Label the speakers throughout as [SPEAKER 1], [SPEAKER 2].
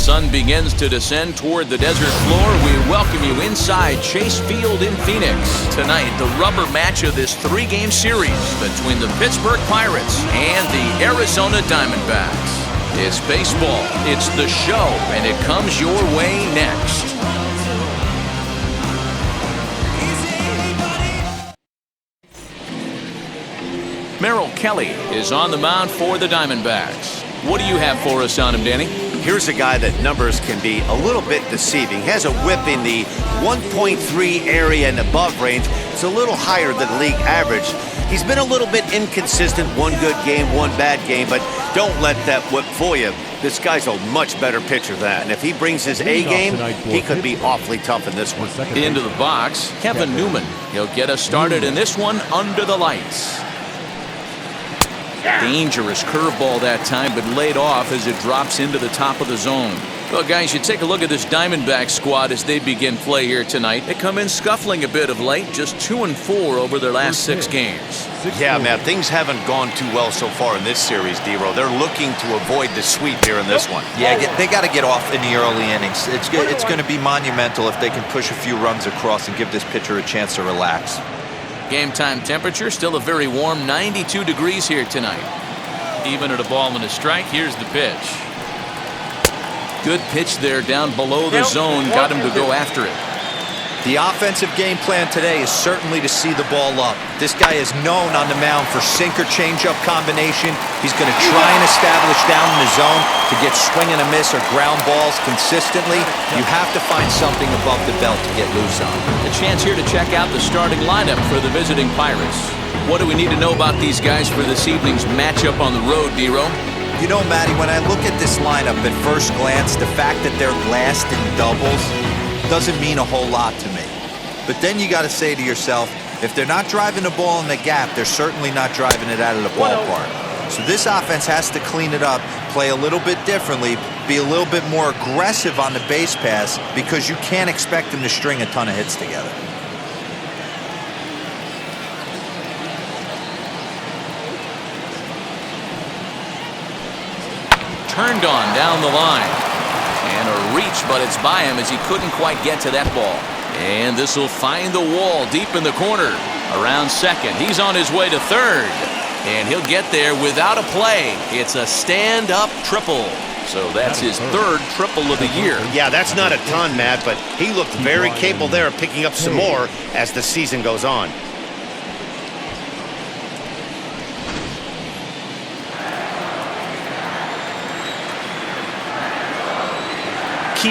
[SPEAKER 1] sun begins to descend toward the desert floor, we welcome you inside Chase Field in Phoenix. Tonight, the rubber match of this three-game series between the Pittsburgh Pirates and the Arizona Diamondbacks. It's baseball, it's the show, and it comes your way next. Merrill Kelly is on the mound for the Diamondbacks. What do you have for us on him, Danny?
[SPEAKER 2] Here's a guy that numbers can be a little bit deceiving. He has a whip in the 1.3 area and above range. It's a little higher than league average. He's been a little bit inconsistent. One good game, one bad game, but don't let that whip fool you. This guy's a much better pitcher than that. And if he brings his A game, he could be awfully tough in this one.
[SPEAKER 1] Into the box, Kevin Newman. He'll get us started in this one under the lights. Dangerous curveball that time, but laid off as it drops into the top of the zone. Well, guys, you take a look at this Diamondback squad as they begin play here tonight. They come in scuffling a bit of late, just 2-4 over their last 6 games.
[SPEAKER 2] Yeah, man, things haven't gone too well so far in this series, D-Row. They're looking to avoid the sweep here in this one.
[SPEAKER 3] Yeah, they got to get off in the early innings. It's going to be monumental if they can push a few runs across and give this pitcher a chance to relax.
[SPEAKER 1] Game time temperature still a very warm 92 degrees here tonight. Even at a ball and a strike, here's the pitch. Good pitch there down below the zone, got him to go after it.
[SPEAKER 3] The offensive game plan today is certainly to see the ball up. This guy is known on the mound for sinker changeup combination. He's going to try and establish down in the zone to get swing and a miss or ground balls consistently. You have to find something above the belt to get loose on.
[SPEAKER 1] A chance here to check out the starting lineup for the visiting Pirates. What do we need to know about these guys for this evening's matchup on the road, D-Row?
[SPEAKER 3] You know, Matty, when I look at this lineup at first glance, the fact that they're last in doubles doesn't mean a whole lot to me. But then you got to say to yourself, if they're not driving the ball in the gap, they're certainly not driving it out of the ballpark. So this offense has to clean it up, play a little bit differently, be a little bit more aggressive on the base pass, because you can't expect them to string a ton of hits together.
[SPEAKER 1] Turned on down the line. And a reach, but it's by him as he couldn't quite get to that ball. And this will find the wall deep in the corner. Around second. He's on his way to third. And he'll get there without a play. It's a stand-up triple. So that's his third triple of the year.
[SPEAKER 2] Yeah, that's not a ton, Matt, but he looked very capable there of picking up some more as the season goes on.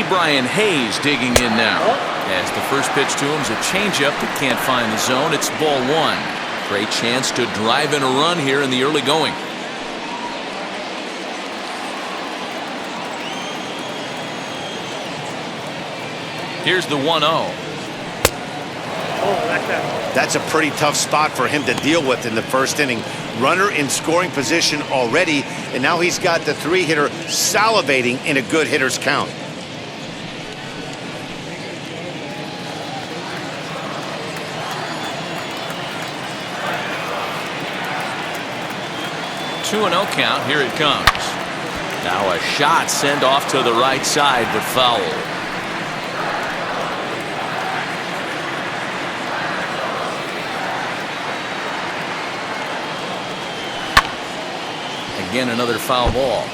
[SPEAKER 1] Brian Hayes digging in now. As the first pitch to him is a changeup that can't find the zone. It's ball 1. Great chance to drive in a run here in the early going. Here's the 1-0.
[SPEAKER 2] That's a pretty tough spot for him to deal with in the first inning. Runner in scoring position already, and now he's got the 3-hitter salivating in a good hitter's count.
[SPEAKER 1] 2-0 count. Here it comes. Now a shot sent off to the right side, but foul. Again, another foul ball.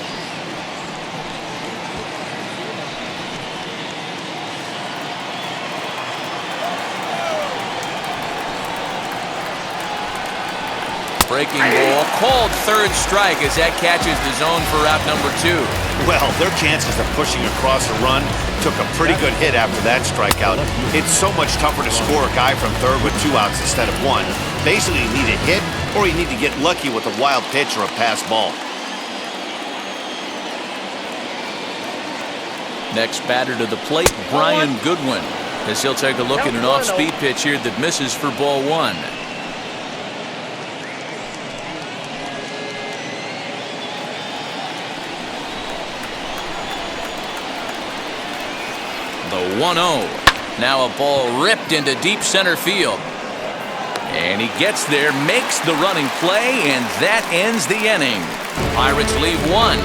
[SPEAKER 1] Breaking ball, called third strike as that catches the zone for out number 2.
[SPEAKER 2] Well, their chances of pushing across a run took a pretty good hit after that strikeout. It's so much tougher to score a guy from third with 2 outs instead of 1. Basically, you need a hit or you need to get lucky with a wild pitch or a pass ball.
[SPEAKER 1] Next batter to the plate, Brian Goodwin, as he'll take a look at an off-speed pitch here that misses for ball 1. The 1-0. Now a ball ripped into deep center field. And he gets there, makes the running play, and that ends the inning. Pirates leave 1.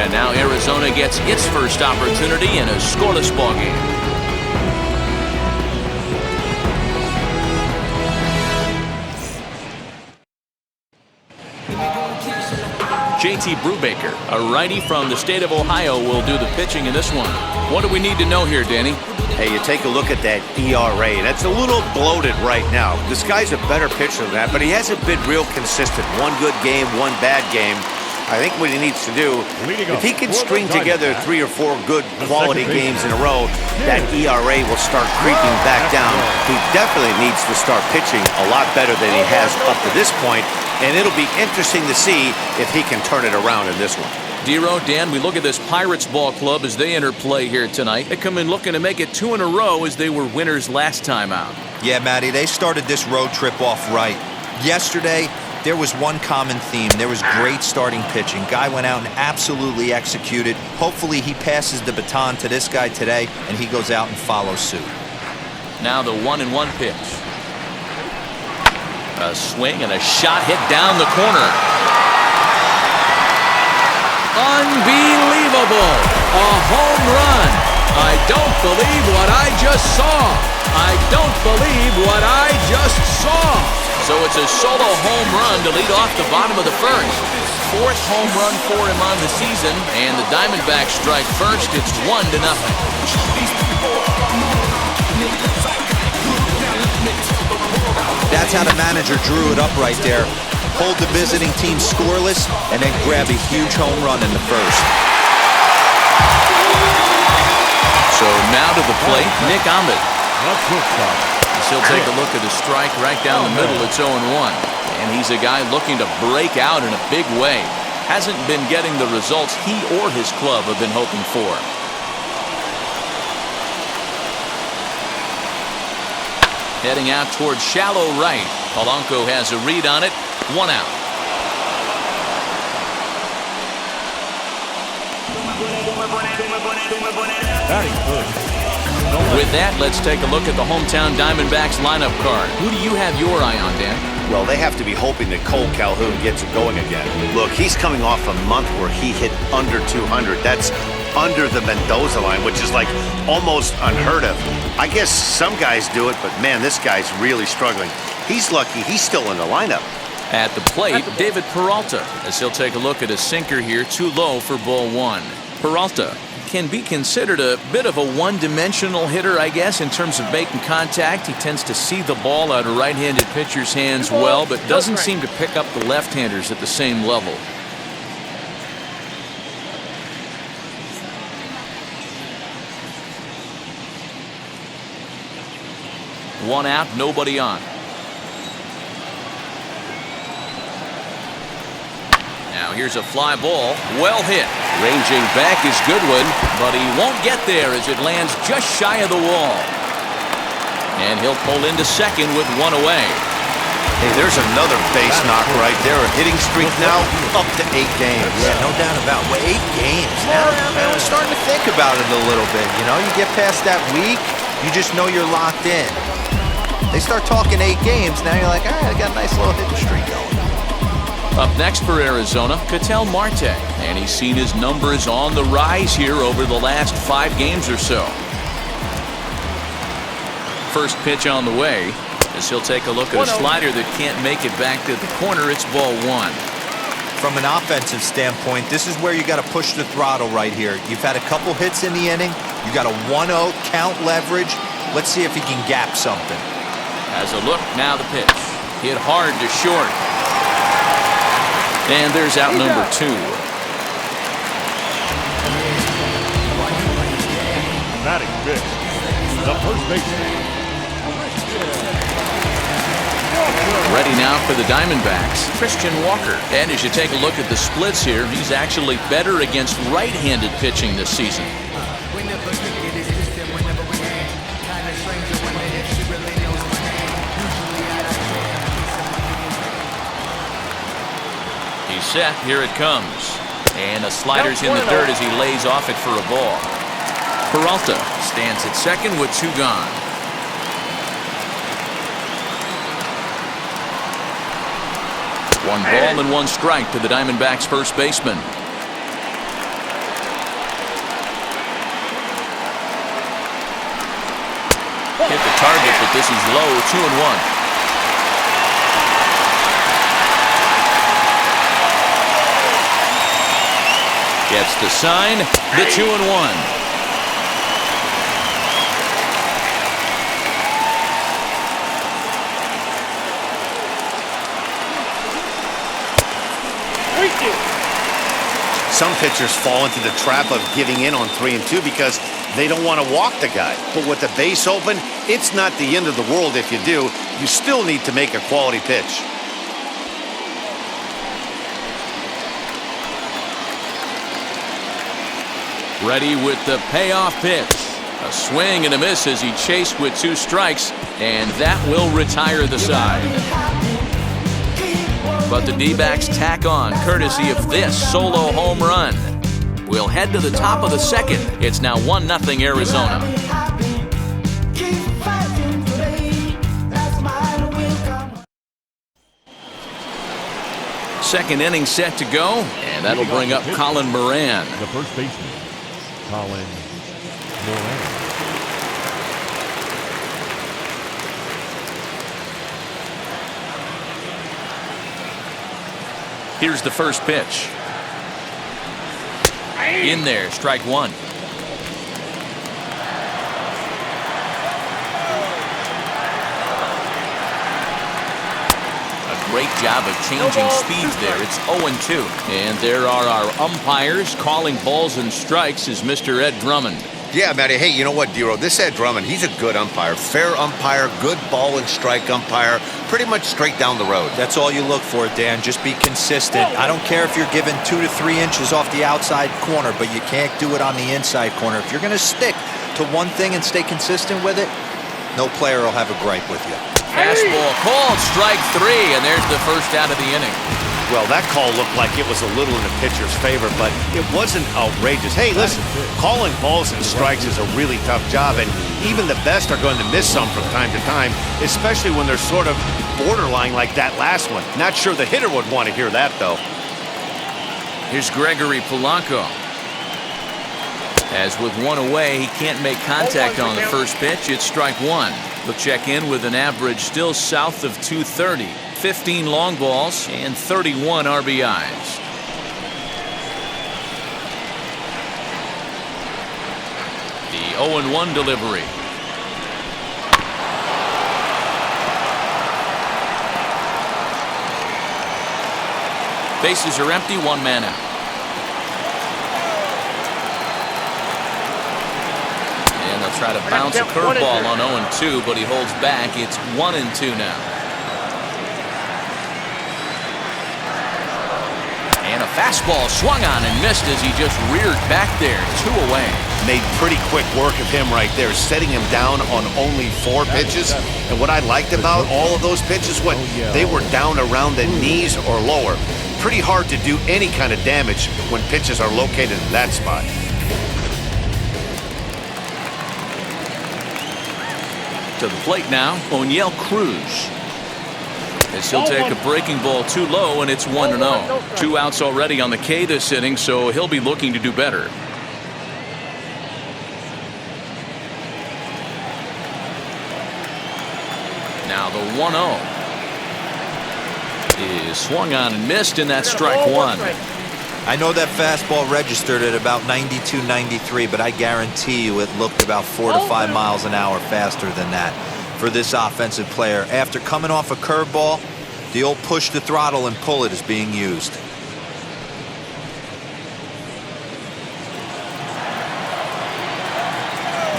[SPEAKER 1] And now Arizona gets its first opportunity in a scoreless ball game. JT Brubaker, a righty from the state of Ohio, will do the pitching in this one. What do we need to know here, Danny?
[SPEAKER 2] Hey, you take a look at that ERA, and it's a little bloated right now. This guy's a better pitcher than that, but he hasn't been real consistent. One good game, one bad game. I think what he needs to do, if he can string together 3 or 4 good quality games in a row, that ERA will start creeping back down. He definitely needs to start pitching a lot better than he has up to this point, and it'll be interesting to see if he can turn it around in this one.
[SPEAKER 1] DeRo, Dan, we look at this Pirates ball club as they enter play here tonight. They come in looking to make it 2 in a row as they were winners last time out.
[SPEAKER 3] Yeah, Matty, they started this road trip off right. Yesterday, there was one common theme. There was great starting pitching. Guy went out and absolutely executed. Hopefully he passes the baton to this guy today, and he goes out and follows suit.
[SPEAKER 1] Now the 1-1 pitch. A swing and a shot hit down the corner. Unbelievable! A home run! I don't believe what I just saw! I don't believe what I just saw! So it's a solo home run to lead off the bottom of the first. 4th home run for him on the season, and the Diamondbacks strike first. It's 1-0.
[SPEAKER 3] That's how the manager drew it up right there. Hold the visiting team scoreless, and then grab a huge home run in the first.
[SPEAKER 1] So now to the plate, Nick Ahmed. He'll take a look at the strike right down the middle. It's 0-1. And he's a guy looking to break out in a big way. Hasn't been getting the results he or his club have been hoping for. Heading out towards shallow right. Polanco has a read on it. 1 out.
[SPEAKER 4] Very good.
[SPEAKER 1] With that, let's take a look at the hometown Diamondbacks lineup card. Who do you have your eye on, Dan?
[SPEAKER 2] Well, they have to be hoping that Cole Calhoun gets it going again. Look, he's coming off a month where he hit under 200. That's under the Mendoza line, which is like almost unheard of. I guess some guys do it, but man, this guy's really struggling. He's lucky he's still in the lineup.
[SPEAKER 1] At the plate, David Peralta, as he'll take a look at a sinker here, too low for ball 1. Peralta can be considered a bit of a one-dimensional hitter, I guess, in terms of making contact. He tends to see the ball out of right-handed pitchers' hands well, but doesn't seem to pick up the left-handers at the same level. One out, nobody on. Now here's a fly ball, well hit. Ranging back is Goodwin, but he won't get there as it lands just shy of the wall. And he'll pull into second with 1 away.
[SPEAKER 2] Hey, there's another base knock right there. A hitting streak now up to 8 games.
[SPEAKER 3] Yeah, no doubt about it. Well, 8 games. Now, I'm starting to think about it a little bit. You know, you get past that week, you just know you're locked in. They start talking 8 games, now you're like, all right, I got a nice little hitting streak going.
[SPEAKER 1] Up next for Arizona, Ketel Marte, and he's seen his numbers on the rise here over the last 5 games or so. First pitch on the way, as he'll take a look at a slider that can't make it back to the corner. It's ball 1.
[SPEAKER 3] From an offensive standpoint, this is where you got to push the throttle right here. You've had a couple hits in the inning. You got a 1-0 count leverage. Let's see if he can gap something.
[SPEAKER 1] Has a look, now the pitch. Hit hard to short. And there's out number 2.
[SPEAKER 4] Batting fifth, the first baseman.
[SPEAKER 1] Ready now for the Diamondbacks, Christian Walker. And as you take a look at the splits here, he's actually better against right-handed pitching this season. He's set, here it comes. And a slider's in the dirt as he lays off it for a ball. Peralta stands at second with 2 gone. One ball and 1 strike to the Diamondbacks first baseman. Hit the target, but this is low, 2-1. Gets the sign, the 2-1.
[SPEAKER 2] Some pitchers fall into the trap of giving in on 3-2 because they don't want to walk the guy. But with the base open, it's not the end of the world if you do. You still need to make a quality pitch.
[SPEAKER 1] Ready with the payoff pitch. A swing and a miss as he chased with 2 strikes, and that will retire the side. But the D-backs tack on courtesy of this solo home run. We'll head to the top of the second. It's now 1-0 Arizona. Second inning set to go, and that'll bring up Colin Moran.
[SPEAKER 4] The first baseman, Colin Moran.
[SPEAKER 1] Here's the first pitch. In there, strike 1. A great job of changing speeds there. It's 0-2. And there are our umpires calling balls and strikes is Mr. Ed Drummond.
[SPEAKER 2] Yeah, Matty. Hey, you know what, Dero? This Ed Drummond, he's a good umpire. Fair umpire, good ball and strike umpire. Pretty much straight down the road.
[SPEAKER 3] That's all you look for, Dan. Just be consistent. I don't care if you're given 2 to 3 inches off the outside corner, but you can't do it on the inside corner. If you're going to stick to one thing and stay consistent with it, no player will have a gripe with you.
[SPEAKER 1] Fastball called, strike 3, and there's the first out of the inning.
[SPEAKER 2] Well, that call looked like it was a little in the pitcher's favor, but it wasn't outrageous. Hey, listen, calling balls and strikes is a really tough job, and even the best are going to miss some from time to time, especially when they're sort of borderline like that last one. Not sure the hitter would want to hear that, though.
[SPEAKER 1] Here's Gregory Polanco. As with 1 away, he can't make contact on the first pitch. It's strike 1. He'll check in with an average still south of 230. 15 long balls and 31 RBIs. The 0-1 delivery. Bases are empty, 1 man out. And they'll try to bounce a curveball on 0-2, but he holds back. It's 1-2 now. And a fastball swung on and missed as he just reared back there. 2 away.
[SPEAKER 2] Made pretty quick work of him right there, setting him down on only 4 pitches. And what I liked about all of those pitches, they were down around the knees or lower. Pretty hard to do any kind of damage when pitches are located in that spot.
[SPEAKER 1] To the plate now, O'Neill Cruz. As he'll take a breaking ball too low, and it's 1-0. 2 outs already on the K this inning, so he'll be looking to do better. Now the 1-0 is swung on and missed, and that's strike 1.
[SPEAKER 3] I know that fastball registered at about 92, 93, but I guarantee you it looked about 4 to 5 miles an hour faster than that for this offensive player. After coming off a curveball, the old push the throttle and pull it is being used.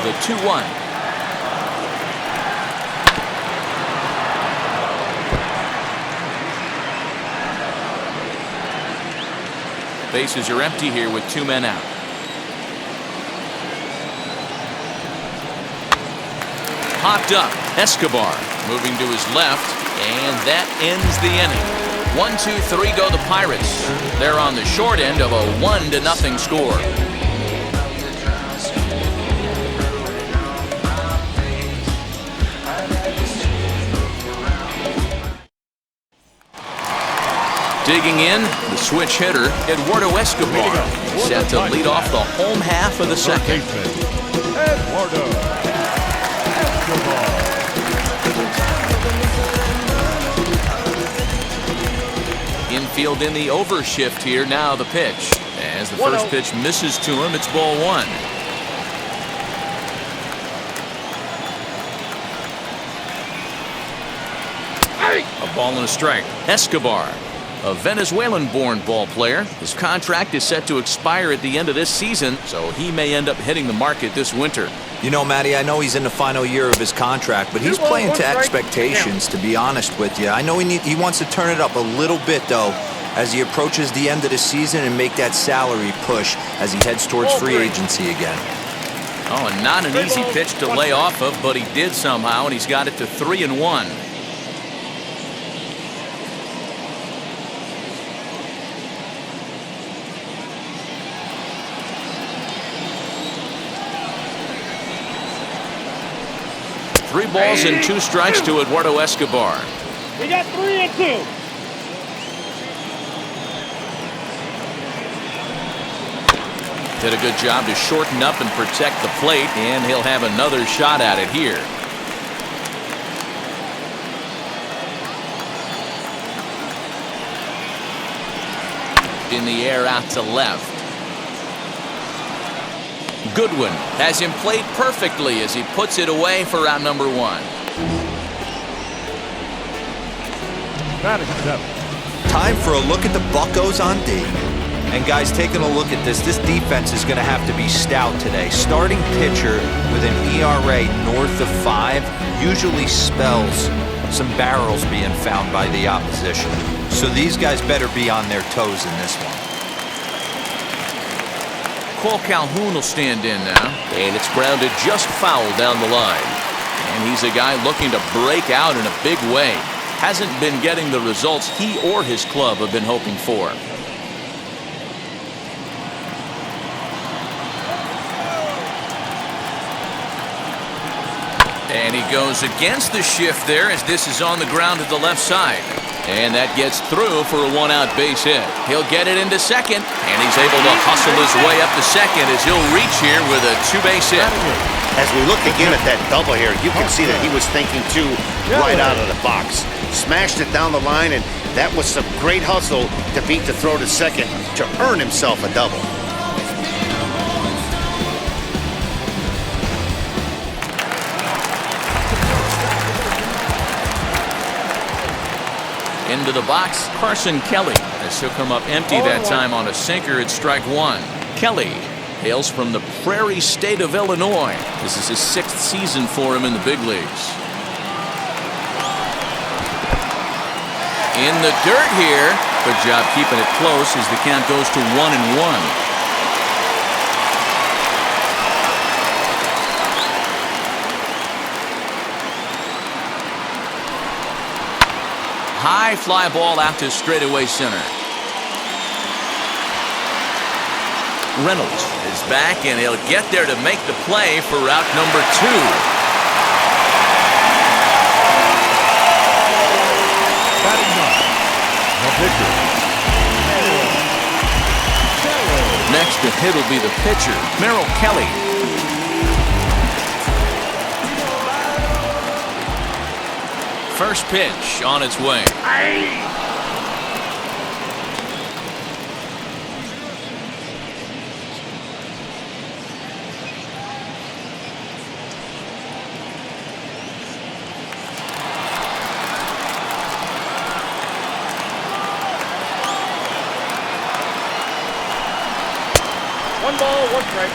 [SPEAKER 1] The 2-1. Bases are empty here with 2 men out. Popped up. Escobar moving to his left, and that ends the inning. 1-2-3 go the Pirates. They're on the short end of a 1-0 score. Digging in, the switch hitter, Eduardo Escobar, set to lead off the home half of the second.
[SPEAKER 4] Eduardo Escobar. Escobar.
[SPEAKER 1] Infield in the overshift here. Now the pitch. As the first pitch misses to him, it's ball one. A ball and a strike. Escobar, a Venezuelan-born ball player. His contract is set to expire at the end of this season, so he may end up hitting the market this winter.
[SPEAKER 3] You know, Matty, I know he's in the final year of his contract, but he's playing to expectations, to be honest with you. I know he wants to turn it up a little bit, though, as he approaches the end of the season and make that salary push as he heads towards free agency again.
[SPEAKER 1] Oh, and not an easy pitch to lay off of, but he did somehow, and he's got it to 3-1. Three balls and two strikes to Eduardo Escobar.
[SPEAKER 5] We got 3-2.
[SPEAKER 1] Did a good job to shorten up and protect the plate, and he'll have another shot at it here. In the air out to left. Goodwin has him played perfectly as he puts it away for out number one.
[SPEAKER 4] Batting seventh.
[SPEAKER 3] Time for a look at the Buccos on D. And guys, taking a look at this defense is going to have to be stout today. Starting pitcher with an ERA north of 5 usually spells some barrels being found by the opposition. So these guys better be on their toes in this one.
[SPEAKER 1] Cole Calhoun will stand in now, and it's grounded just foul down the line. And he's a guy looking to break out in a big way. Hasn't been getting the results he or his club have been hoping for. And he goes against the shift there as this is on the ground at the left side. And that gets through for a one-out base hit. He'll get it into second, and he's able to hustle his way up to second as he'll reach here with a two-base hit.
[SPEAKER 2] As we look again at that double here, you can see that he was thinking too right out of the box. Smashed it down the line, and that was some great hustle to beat the throw to second to earn himself a double.
[SPEAKER 1] Into the box, Carson Kelly, as he'll come up empty that time on a sinker at strike one. Kelly hails from the Prairie State of Illinois. This is his 6th season for him in the big leagues. In the dirt here. Good job keeping it close as the count goes to 1-1. High fly ball out to straightaway center. Reynolds is back, and he'll get there to make the play for out number 2.
[SPEAKER 4] Batting ninth. The pitcher.
[SPEAKER 1] Next to hit will be the pitcher, Merrill Kelly. First pitch on its way.
[SPEAKER 5] One ball, one strike.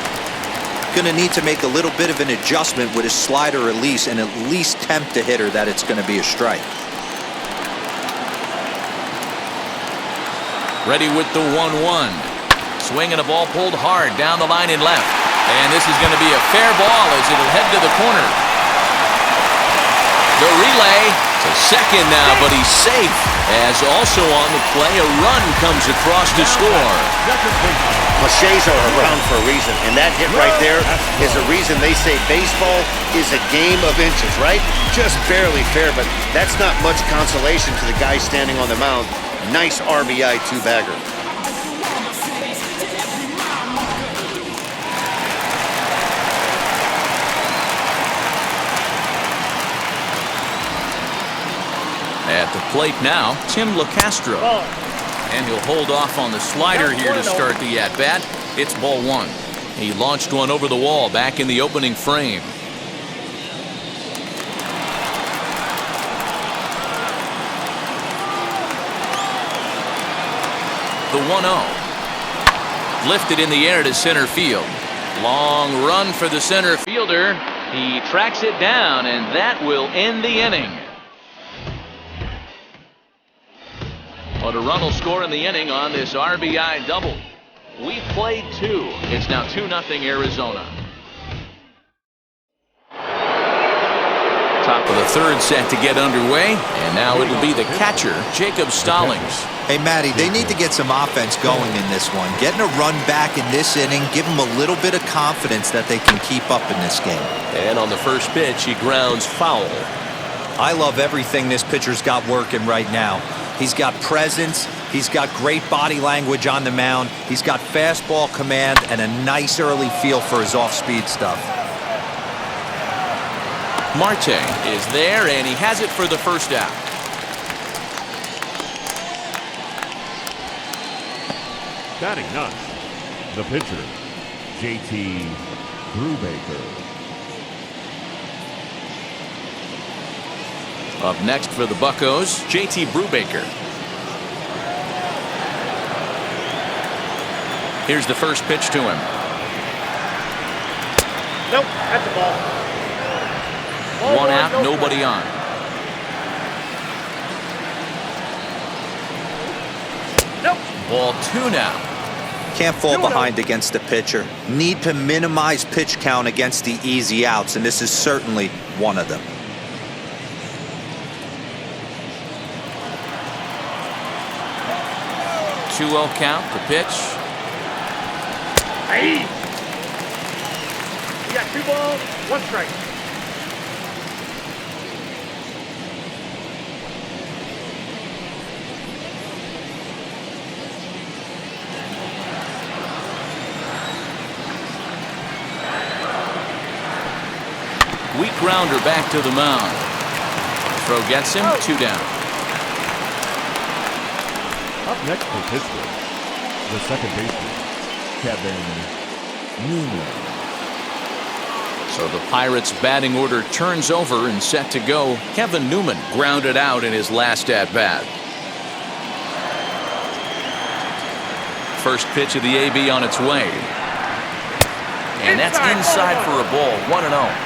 [SPEAKER 3] Going to need to make a little bit of an adjustment with his slider release and at least tempt the hitter that it's going to be a strike.
[SPEAKER 1] Ready with the 1-1. Swinging a ball pulled hard down the line and left. And this is going to be a fair ball as it'll head to the corner. The relay to second now, but he's safe. As also on the play, a run comes across to score.
[SPEAKER 2] Cliches are around for a reason, and that hit right there is the reason they say baseball is a game of inches, right? Just barely fair, but that's not much consolation to the guy standing on the mound. Nice RBI two-bagger.
[SPEAKER 1] plate now, Tim LeCastro. And he'll hold off on the slider here to start the at-bat. It's ball one. He launched one over the wall back in the opening frame. The 1-0. Lifted in the air to center field. Long run for the center fielder. He tracks it down, and that will end the inning. But a run will score in the inning on this RBI double. We played two. It's now 2-0 Arizona. Top of the third set to get underway, and now it'll be the catcher, Jacob Stallings.
[SPEAKER 3] Hey, Matty, they need to get some offense going in this one. Getting a run back in this inning, give them a little bit of confidence that they can keep up in this game.
[SPEAKER 1] And on the first pitch, he grounds foul.
[SPEAKER 6] I love everything this pitcher's got working right now. He's got presence. He's got great body language on the mound. He's got fastball command and a nice early feel for his off-speed stuff.
[SPEAKER 1] Marte is there, and he has it for the first out.
[SPEAKER 4] Batting ninth, the pitcher, JT Brubaker.
[SPEAKER 1] Up next for the Buccos, JT Brubaker. Here's the first pitch to him.
[SPEAKER 5] Nope, that's a ball.
[SPEAKER 1] One out, nobody on.
[SPEAKER 5] Nope.
[SPEAKER 1] Ball two now.
[SPEAKER 3] Can't fall behind against the pitcher. Need to minimize pitch count against the easy outs, and this is certainly one of them.
[SPEAKER 1] Two-0 count, the pitch.
[SPEAKER 5] Hey. You got 2 balls, 1 strike.
[SPEAKER 1] Weak grounder back to the mound. Throw gets him, 2 down.
[SPEAKER 4] Up next for Pittsburgh, the second baseman, Kevin Newman.
[SPEAKER 1] So the Pirates' batting order turns over and set to go. Kevin Newman grounded out in his last at-bat. First pitch of the AB on its way. And that's inside for a ball, 1-0.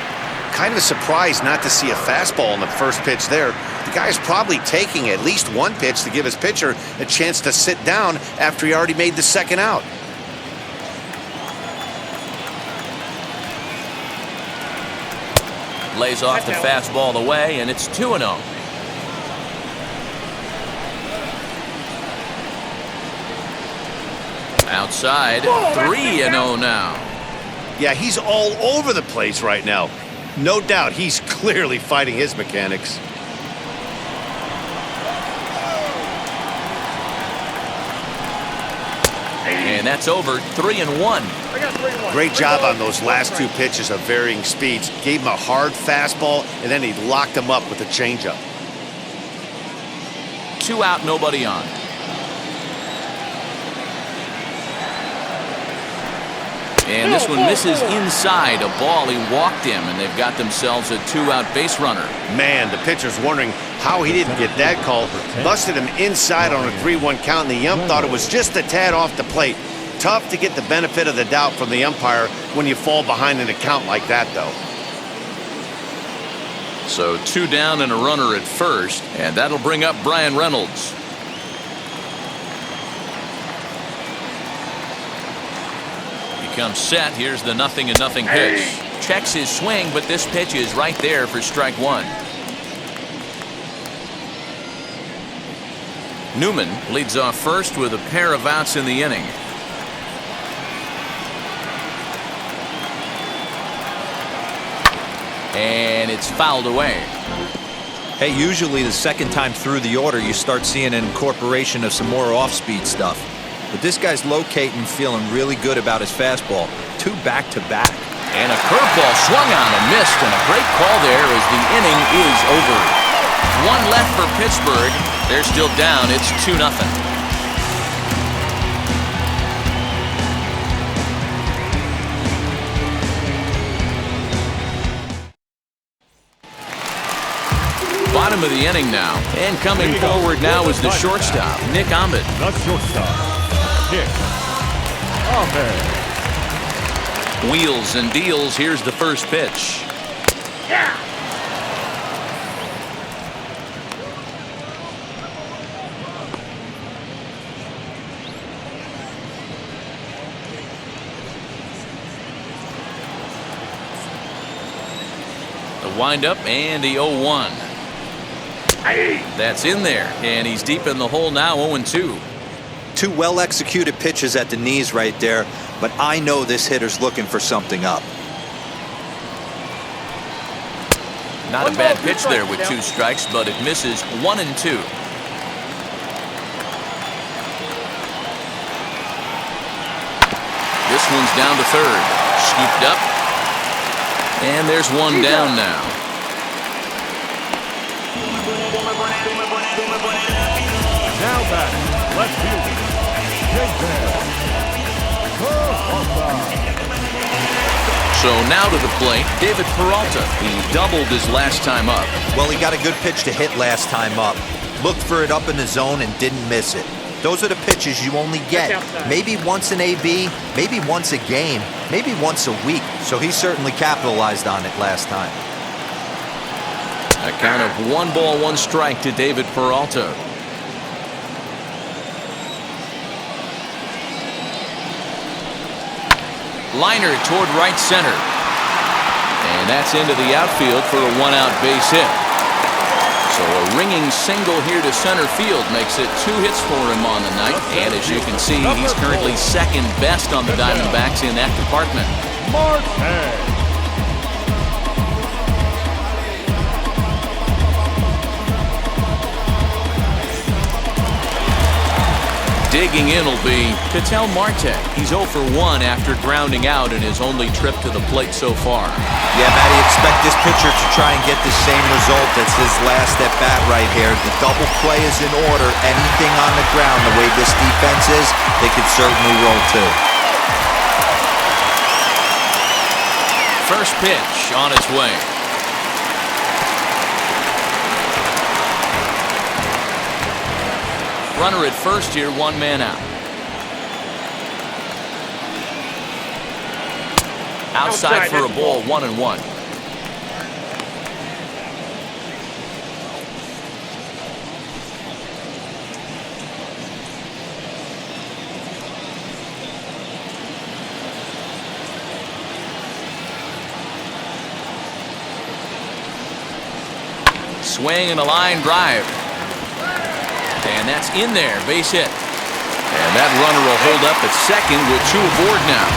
[SPEAKER 2] Kind of surprised not to see a fastball on the first pitch there. The guy's probably taking at least one pitch to give his pitcher a chance to sit down after he already made the second out.
[SPEAKER 1] Lays off the fastball away, and it's 2-0. Outside, 3-0 now.
[SPEAKER 2] Yeah, he's all over the place right now. No doubt he's clearly fighting his mechanics.
[SPEAKER 1] And that's over, 3-1.
[SPEAKER 2] Great job on those last 2 pitches of varying speeds. Gave him a hard fastball, and then he locked him up with a changeup.
[SPEAKER 1] 2 out, nobody on. And this one misses inside. A ball, he walked him, and they've got themselves a 2-out base runner.
[SPEAKER 2] Man, the pitcher's wondering how he didn't get that call. Busted him inside on a 3-1 count, and the ump thought it was just a tad off the plate. Tough to get the benefit of the doubt from the umpire when you fall behind in a count like that, though.
[SPEAKER 1] So 2 down and a runner at first, and that'll bring up Brian Reynolds. Comes set. Here's the 0-0 pitch. Checks his swing, but this pitch is right there for strike 1. Newman leads off first with a pair of outs in the inning. And it's fouled away.
[SPEAKER 6] Hey, usually the second time through the order you start seeing an incorporation of some more off-speed stuff. But this guy's locating, feeling really good about his fastball. 2 back-to-back.
[SPEAKER 1] And a curveball swung on and missed, and a great call there as the inning is over. One left for Pittsburgh. They're still down. It's 2-0. Bottom of the inning now. And coming forward now is the shortstop, Nick Ahmed.
[SPEAKER 4] The shortstop, Nick Ahmed.
[SPEAKER 1] Wheels and deals. Here's the first pitch.
[SPEAKER 5] Yeah.
[SPEAKER 1] The windup and the 0-1. That's in there, and he's deep in the hole now, 0-2.
[SPEAKER 6] Two well-executed pitches at the knees right there, but I know this hitter's looking for something up.
[SPEAKER 1] Not a bad pitch there with 2 strikes, but it misses 1-2. This one's down to third. Scooped up. And there's one down now.
[SPEAKER 4] Now back, left fielder,
[SPEAKER 1] So now to the plate, David Peralta. He doubled his last time up.
[SPEAKER 6] Well, he got a good pitch to hit last time up. Looked for it up in the zone and didn't miss it. Those are the pitches you only get maybe once in AB, maybe once a game, maybe once a week. So he certainly capitalized on it last time.
[SPEAKER 1] A count of 1 ball, 1 strike to David Peralta. Liner toward right center. And that's into the outfield for a 1-out base hit. So a ringing single here to center field makes it 2 hits for him on the night. And as you can see, he's currently second best on the Diamondbacks in that department. Digging in will be Ketel Marte. He's 0 for 1 after grounding out in his only trip to the plate so far.
[SPEAKER 6] Yeah, Matty, expect this pitcher to try and get the same result as his last at bat right here. The double play is in order. Anything on the ground, the way this defense is, they could certainly roll too.
[SPEAKER 1] First pitch on its way. Runner at first here, 1 man out. Outside for a ball, 1-1. Swing and a line drive. And that's in there, base hit. And that runner will hold up at second with 2 aboard now.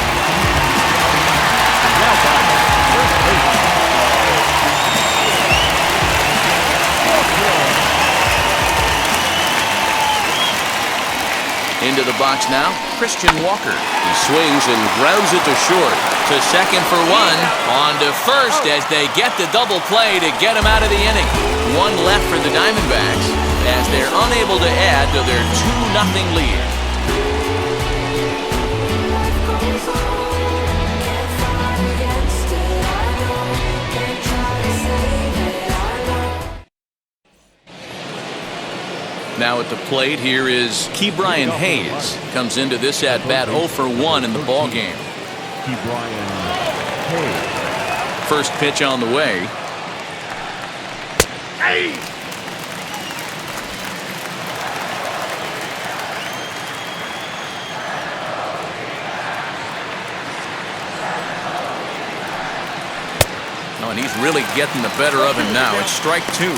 [SPEAKER 1] Into the box now, Christian Walker. He swings and grounds it to short. To second for 1. On to first as they get the double play to get him out of the inning. 1 left for the Diamondbacks as they're unable to add to their 2-0 lead. Now at the plate, here is Ke'Bryan Hayes. Comes into this at-bat 0 for 1 in the ballgame.
[SPEAKER 4] Ke'Bryan Hayes.
[SPEAKER 1] First pitch on the way.
[SPEAKER 5] Hey!
[SPEAKER 1] Oh, and he's really getting the better of him now. It's strike 2.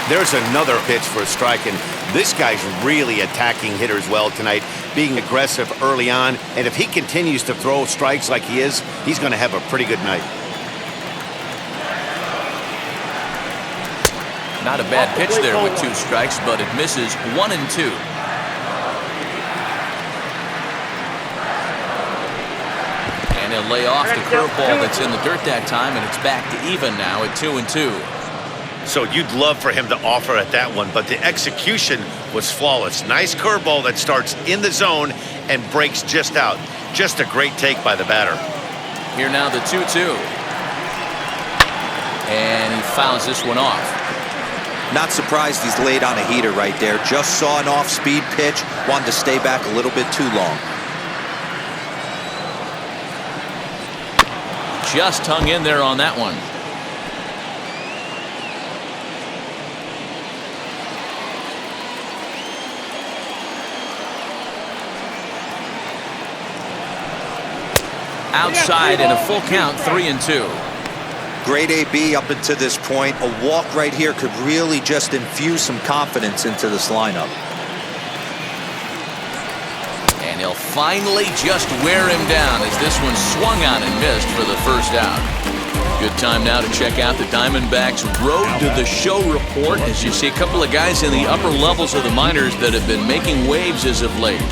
[SPEAKER 2] There's another pitch for a strike, and this guy's really attacking hitters well tonight, being aggressive early on, and if he continues to throw strikes like he is, he's going to have a pretty good night.
[SPEAKER 1] Not a bad pitch there with 2 strikes, but it misses 1-2. And he'll lay off the curveball that's in the dirt that time, and it's back to even now at 2-2.
[SPEAKER 2] So you'd love for him to offer at that one, but the execution was flawless. Nice curveball that starts in the zone and breaks just out. Just a great take by the batter.
[SPEAKER 1] Here now the 2-2. And he fouls this one off.
[SPEAKER 6] Not surprised he's laid on a heater right there. Just saw an off-speed pitch. Wanted to stay back a little bit too long.
[SPEAKER 1] Just hung in there on that one. Outside in a full count, 3-2.
[SPEAKER 6] Great AB up until this point. A walk right here could really just infuse some confidence into this lineup.
[SPEAKER 1] And he'll finally just wear him down as this one swung on and missed for the first out. Good time now to check out the Diamondbacks Road to the Show report as you see a couple of guys in the upper levels of the minors that have been making waves as of late.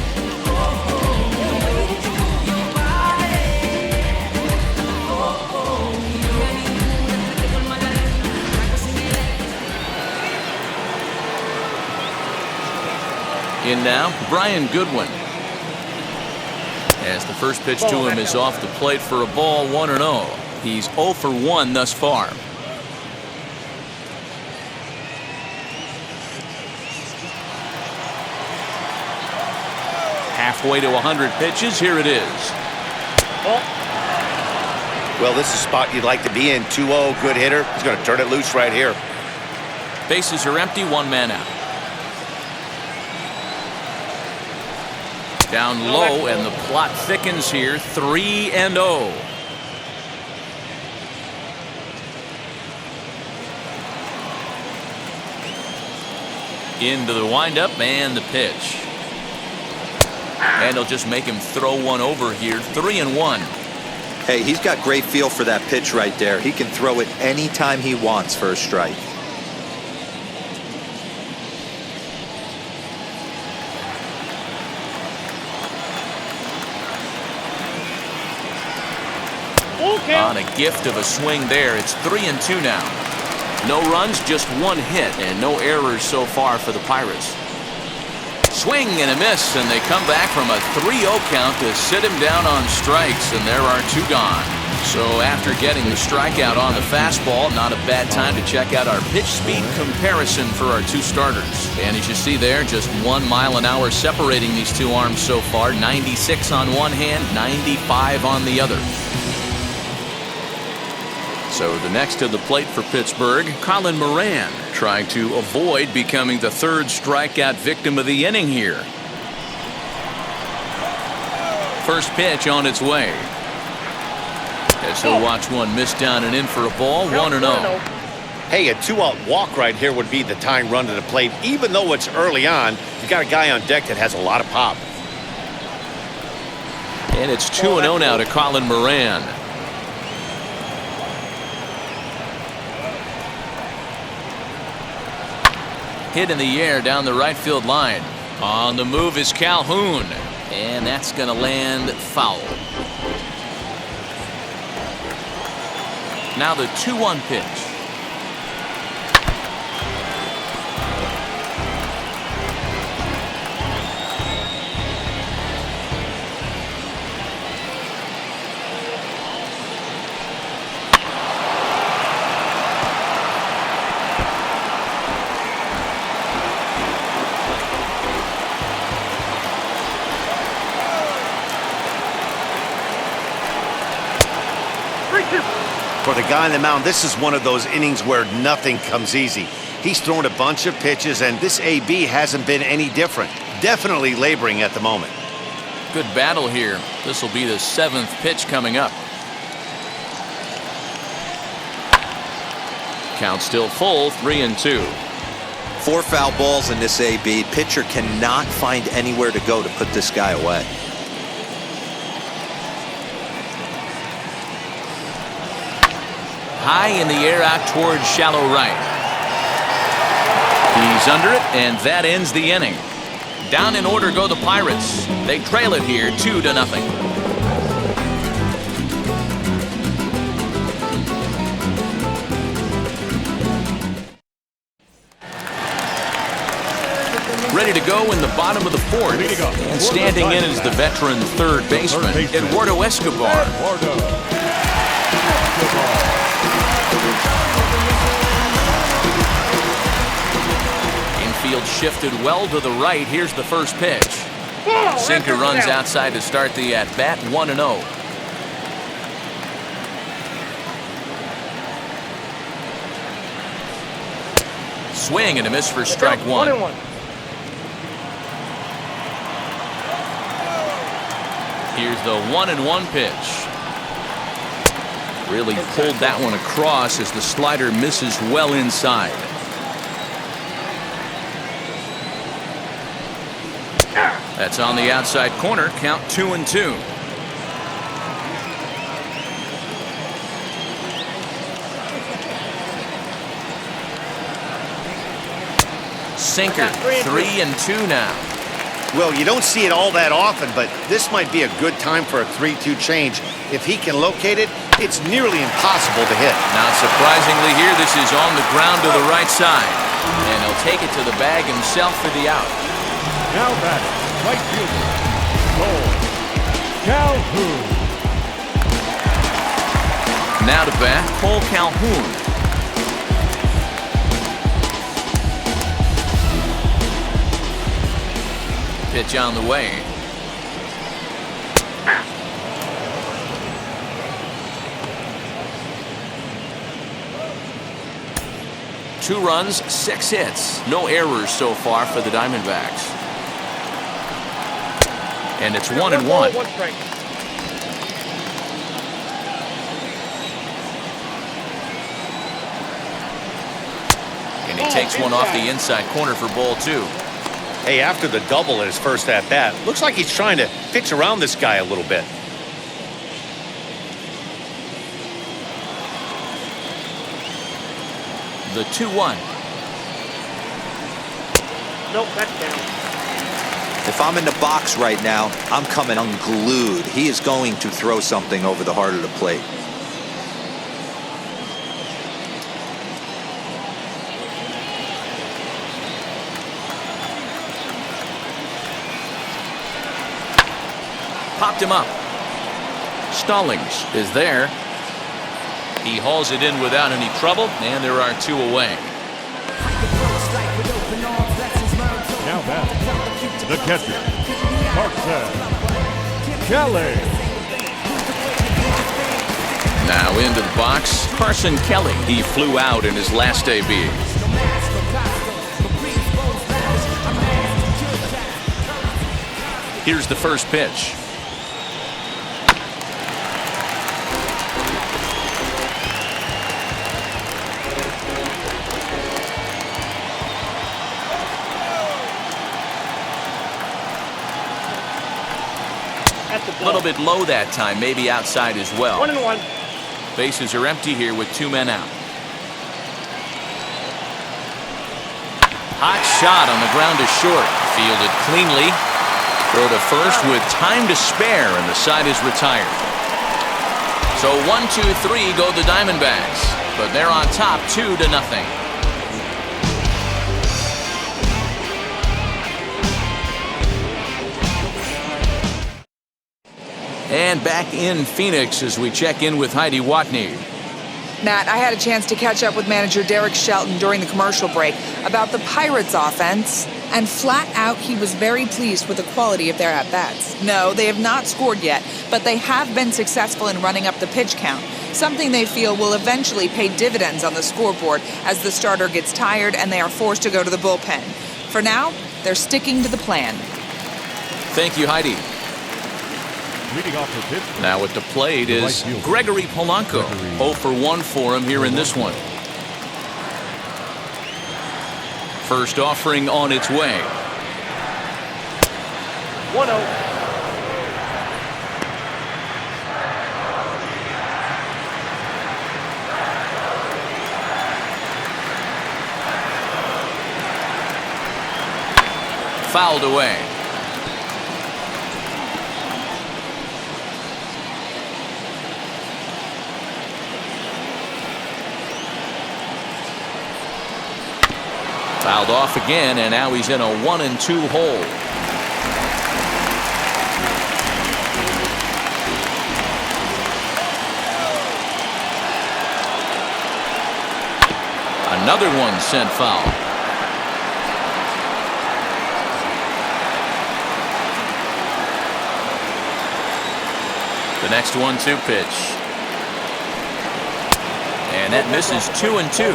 [SPEAKER 1] In now, Brian Goodwin. As the first pitch to him is off the plate for a ball, 1-0. He's 0 for 1 thus far. Halfway to 100 pitches, here it is.
[SPEAKER 2] Well, this is a spot you'd like to be in. 2-0, good hitter. He's going to turn it loose right here.
[SPEAKER 1] Bases are empty, one man out. Down low, and the plot thickens here, 3-0. Into the windup and the pitch. And he'll just make him throw one over here, 3-1.
[SPEAKER 6] Hey, he's got great feel for that pitch right there. He can throw it anytime he wants for a strike.
[SPEAKER 1] On a gift of a swing there, it's 3-2 now. No runs, just one hit, and no errors so far for the Pirates. Swing and a miss, and they come back from a 3-0 count to sit him down on strikes, and there are 2 gone. So after getting the strikeout on the fastball, not a bad time to check out our pitch speed comparison for our 2 starters. And as you see there, just 1 mile an hour separating these 2 arms so far. 96 on one hand, 95 on the other. So the next to the plate for Pittsburgh, Colin Moran, trying to avoid becoming the 3rd strikeout victim of the inning here. First pitch on its way. As he'll watch one miss down and in for a ball, 1-0.
[SPEAKER 2] Hey, a 2-out walk right here would be the tying run to the plate. Even though it's early on, you got a guy on deck that has a lot of pop.
[SPEAKER 1] And it's 2-0 now to Colin Moran. Hit in the air down the right field line. On the move is Calhoun. And that's going to land foul. Now the 2-1 pitch.
[SPEAKER 2] For the guy on the mound, this is one of those innings where nothing comes easy. He's thrown a bunch of pitches, and this AB hasn't been any different. Definitely laboring at the moment.
[SPEAKER 1] Good battle here. This will be the 7th pitch coming up. Count still full, 3-2.
[SPEAKER 6] 4 foul balls in this AB. Pitcher cannot find anywhere to go to put this guy away.
[SPEAKER 1] High in the air out towards shallow right. He's under it, and that ends the inning. Down in order go the Pirates. They trail it here 2-0. bottom of the fourth. And standing in is the veteran third baseman, Eduardo Escobar. Infield shifted well to the right. Here's the first pitch. Sinker runs outside to start the at-bat, 1-0. Swing and a miss for strike one.
[SPEAKER 5] 1-1.
[SPEAKER 1] Here's the 1-1 pitch. Really pulled that one across as the slider misses well inside. That's on the outside corner. Count 2-2. Sinker, 3-2 now.
[SPEAKER 2] Well, you don't see it all that often, but this might be a good time for a 3-2 change. If he can locate it, it's nearly impossible to hit.
[SPEAKER 1] Not surprisingly here, this is on the ground to the right side. And he'll take it to the bag himself for the out.
[SPEAKER 4] Now batting, right fielder, Cole Calhoun.
[SPEAKER 1] Now to bat, Cole Calhoun. Pitch on the way. Two runs, 6 hits. No errors so far for the Diamondbacks. And it's 1-1.
[SPEAKER 5] One strike.
[SPEAKER 1] And he takes one off the inside corner for ball 2.
[SPEAKER 2] Hey, after the double at his first at-bat, looks like he's trying to pitch around this guy a little bit.
[SPEAKER 1] The 2-1.
[SPEAKER 5] Nope, that's down.
[SPEAKER 6] If I'm in the box right now, I'm coming unglued. He is going to throw something over the heart of the plate.
[SPEAKER 1] Popped him up. Stallings is there. He hauls it in without any trouble, and there are 2 away.
[SPEAKER 4] Now batting, the catcher, Carson Kelly.
[SPEAKER 1] Now into the box, Carson Kelly. He flew out in his last debut. Here's the first pitch. A little bit low that time, maybe outside as well.
[SPEAKER 5] 1-1.
[SPEAKER 1] Bases are empty here with 2 men out. Hot shot on the ground to short. Fielded cleanly. Throw to first with time to spare, and the side is retired. So 1-2-3 go the Diamondbacks, but they're on top 2-0. And back in Phoenix as we check in with Heidi Watney.
[SPEAKER 7] Matt, I had a chance to catch up with manager Derek Shelton during the commercial break about the Pirates offense, and flat out he was very pleased with the quality of their at-bats. No, they have not scored yet, but they have been successful in running up the pitch count, something they feel will eventually pay dividends on the scoreboard as the starter gets tired and they are forced to go to the bullpen. For now, they're sticking to the plan.
[SPEAKER 1] Thank you, Heidi.
[SPEAKER 4] Leading off for Pittsburgh.
[SPEAKER 1] Now at the plate is Gregory Polanco. 0 for 1 for him here in this one. First offering on its way.
[SPEAKER 5] 1-0.
[SPEAKER 1] Fouled away. Fouled off again, and now he's in a 1-2 hole. Another one sent foul. The next 1-2 pitch. And that misses 2-2.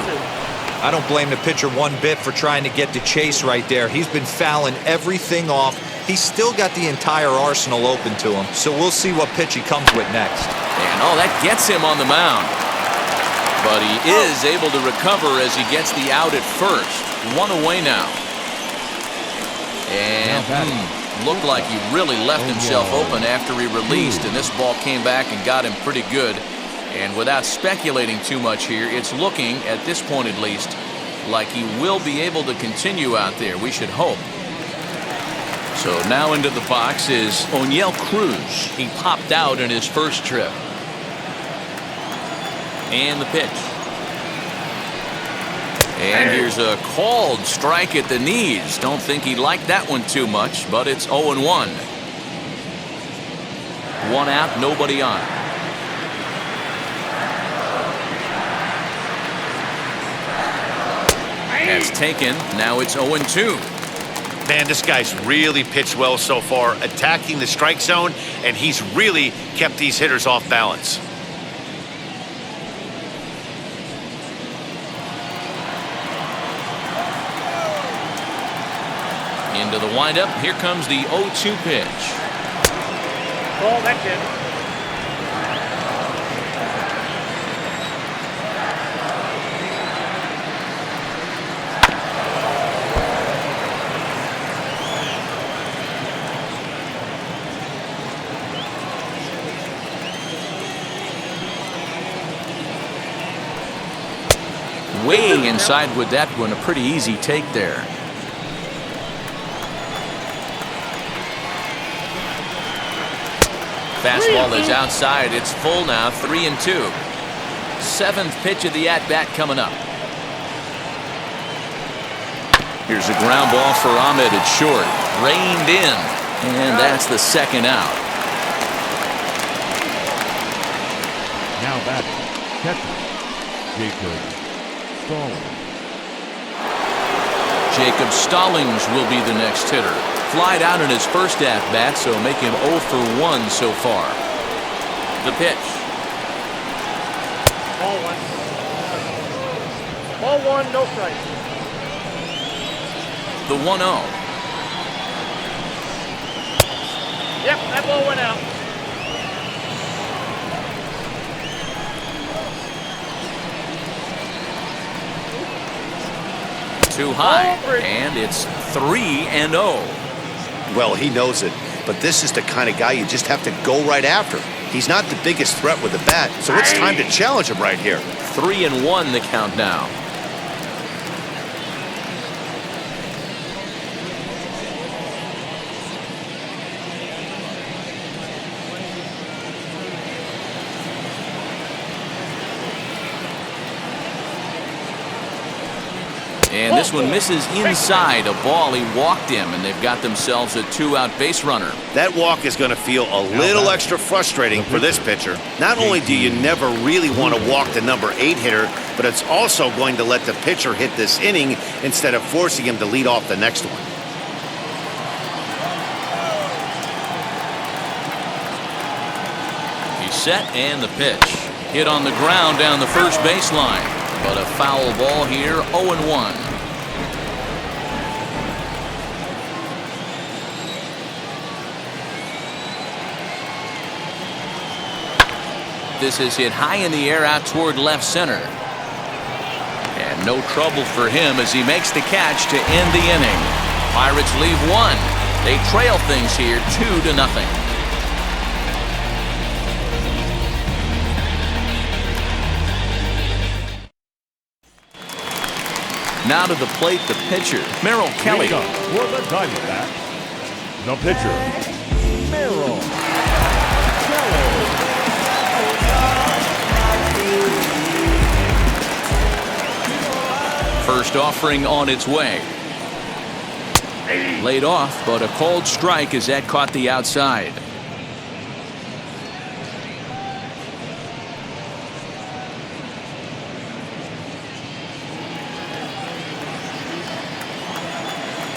[SPEAKER 6] I don't blame the pitcher one bit for trying to get the chase right there. He's been fouling everything off. He's still got the entire arsenal open to him. So we'll see what pitch he comes with next.
[SPEAKER 1] And that gets him on the mound. But he is able to recover as he gets the out at first. One away now. And looked like he really left himself open after he released, and this ball came back and got him pretty good. And without speculating too much here, it's looking, at this point at least, like he will be able to continue out there. We should hope. So now into the box is Oneil Cruz. He popped out in his first trip. And the pitch. And here's a called strike at the knees. Don't think he liked that one too much, but it's 0-1. One out, nobody on. That's taken. Now it's 0-2.
[SPEAKER 2] Man, this guy's really pitched well so far, attacking the strike zone, and he's really kept these hitters off balance.
[SPEAKER 1] Into the windup. Here comes the 0-2 pitch.
[SPEAKER 5] Ball, that's it.
[SPEAKER 1] Way inside with that one. A pretty easy take there. Fastball is outside. It's full now. 3-2. Seventh pitch of the at-bat coming up. Here's a ground ball for Ahmed at short. Reined in. And that's the second out.
[SPEAKER 4] Now back, catcher, Jacob Stallings.
[SPEAKER 1] Jacob Stallings will be the next hitter. Flied out in his first at-bat, so make him 0 for 1 so far. The pitch.
[SPEAKER 5] Ball one. Ball one, no strike.
[SPEAKER 1] The 1-0.
[SPEAKER 5] Yep, that ball went out.
[SPEAKER 1] Too high, and it's 3-0.
[SPEAKER 2] Well, he knows it, but this is the kind of guy you just have to go right after. He's not the biggest threat with the bat, so it's time to challenge him right here.
[SPEAKER 1] 3-1 the count now. And this one misses inside. A ball, he walked him, and they've got themselves a 2-out base runner.
[SPEAKER 2] That walk is going to feel a little extra frustrating for this pitcher. Not only do you never really want to walk the number 8 hitter, but it's also going to let the pitcher hit this inning instead of forcing him to lead off the next one.
[SPEAKER 1] He's set, and the pitch. Hit on the ground down the first baseline. But a foul ball here, 0-1. This is hit high in the air out toward left center. And no trouble for him as he makes the catch to end the inning. Pirates leave one. They trail things here 2-0. Now to the plate, the pitcher, Merrill Kelly.
[SPEAKER 4] For the Diamondbacks, the pitcher, Merrill Kelly.
[SPEAKER 1] First offering on its way. Laid off, but a called strike as that caught the outside.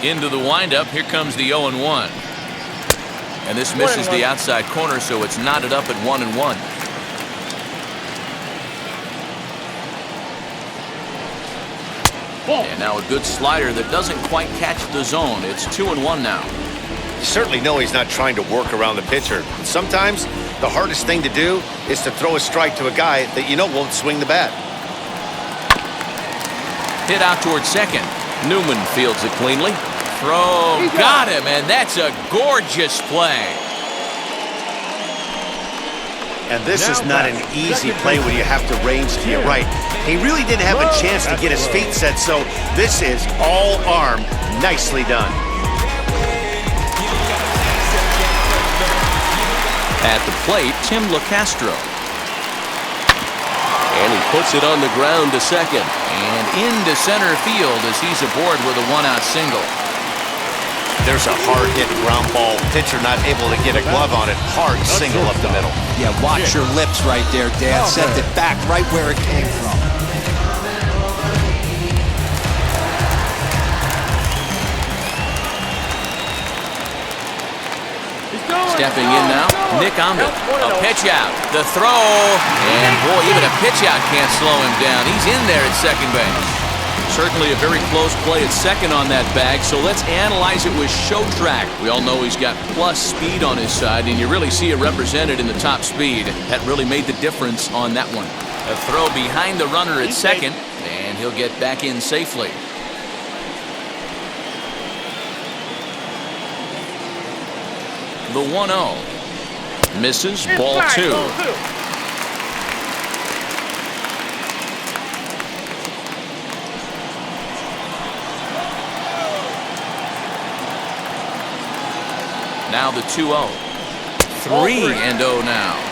[SPEAKER 1] Into the windup. Here comes the 0-1. And this misses the outside corner, so it's knotted up at 1-1. And now a good slider that doesn't quite catch the zone. It's 2-1 now.
[SPEAKER 2] You certainly know he's not trying to work around the pitcher. Sometimes the hardest thing to do is to throw a strike to a guy that you know won't swing the bat.
[SPEAKER 1] Hit out towards second. Newman fields it cleanly. Throw, got him, and that's a gorgeous play.
[SPEAKER 2] And this is not an easy play when you have to range to your right. He really didn't have a chance to get his feet set, so this is all arm. Nicely done.
[SPEAKER 1] At the plate, Tim LaCastro. And he puts it on the ground to second. And into center field as he's aboard with a one-out single.
[SPEAKER 2] There's a hard-hit ground ball. Pitcher not able to get a glove on it. Hard single up the middle.
[SPEAKER 6] Yeah, watch your lips right there, Dan. Sent it back right where it came from.
[SPEAKER 1] Stepping in now, Nick Ahmed. A pitch out, the throw, and boy, even a pitch out can't slow him down. He's in there at second base. Certainly a very close play at second on that bag, so let's analyze it with show track. We all know he's got plus speed on his side, and you really see it represented in the top speed. That really made the difference on that one. A throw behind the runner at second, and he'll get back in safely. The 1-0. Misses, ball two. Now the 2-0. 3-0 now.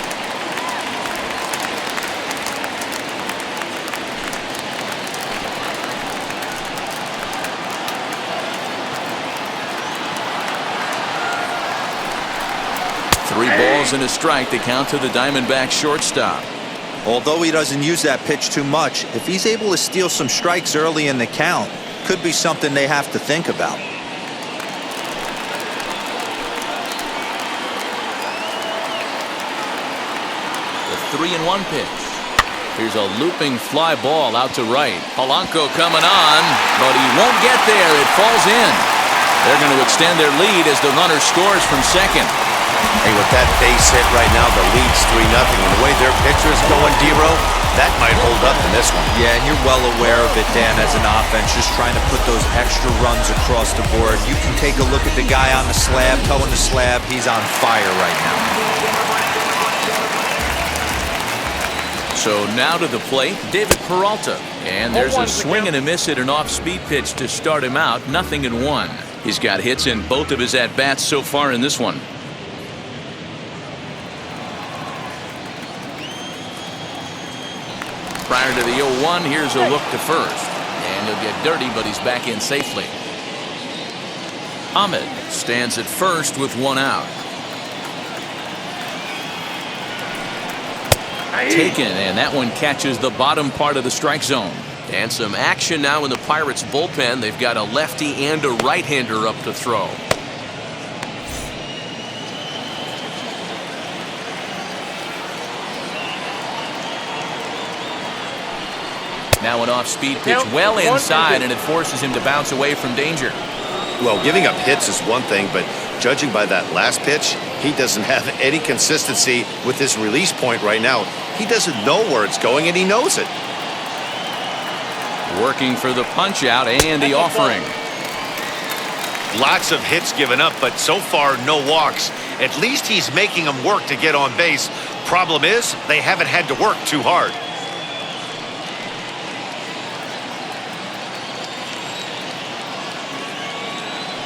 [SPEAKER 1] Three balls and a strike to count to the Diamondbacks shortstop.
[SPEAKER 6] Although he doesn't use that pitch too much, if he's able to steal some strikes early in the count, could be something they have to think about.
[SPEAKER 1] The 3-1 pitch. Here's a looping fly ball out to right. Polanco coming on, but he won't get there. It falls in. They're going to extend their lead as the runner scores from second.
[SPEAKER 2] Hey, with that base hit right now, the lead's 3-0. And the way their pitcher's going, D-Ro, that might hold up in this one.
[SPEAKER 6] Yeah, and you're well aware of it, Dan, as an offense, just trying to put those extra runs across the board. You can take a look at the guy on the slab, towing the slab. He's on fire right now.
[SPEAKER 1] So now to the plate, David Peralta. And there's a swing and a miss at an off-speed pitch to start him out. 0-1. He's got hits in both of his at-bats so far in this one. Prior to the 0-1, here's a look to first. And he'll get dirty, but he's back in safely. Ahmed stands at first with one out. Taken, and that one catches the bottom part of the strike zone. And some action now in the Pirates bullpen. They've got a lefty and a right-hander up to throw. Now an off-speed pitch well inside, and it forces him to bounce away from danger.
[SPEAKER 2] Well, giving up hits is one thing, but judging by that last pitch, he doesn't have any consistency with his release point right now. He doesn't know where it's going, and he knows it.
[SPEAKER 1] Working for the punch-out and the offering.
[SPEAKER 2] Lots of hits given up, but so far, no walks. At least he's making them work to get on base. Problem is, they haven't had to work too hard.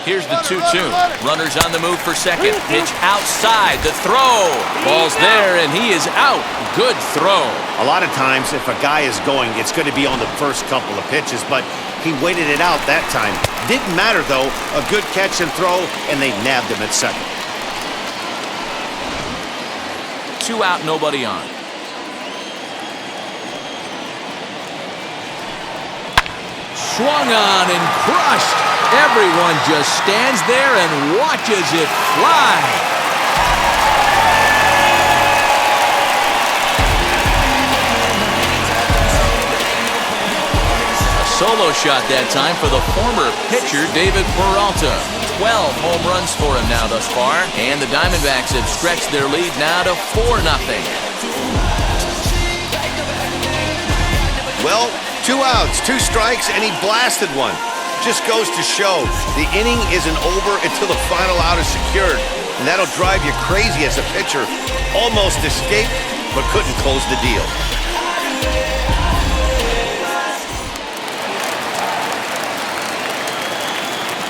[SPEAKER 1] Here's the 2-2. Runners on the move for second. Pitch outside. The throw. Ball's there, and he is out. Good throw.
[SPEAKER 2] A lot of times, if a guy is going, it's going to be on the first couple of pitches, but he waited it out that time. Didn't matter, though. A good catch and throw, and they nabbed him at second.
[SPEAKER 1] 2 out, nobody on. Swung on and crushed. Everyone just stands there and watches it fly. Solo shot that time for the former pitcher, David Peralta. 12 home runs for him now thus far, and the Diamondbacks have stretched their lead now to 4-0.
[SPEAKER 2] Well, 2 outs, 2 strikes, and he blasted one. Just goes to show the inning isn't over until the final out is secured, and that'll drive you crazy as a pitcher. Almost escaped, but couldn't close the deal.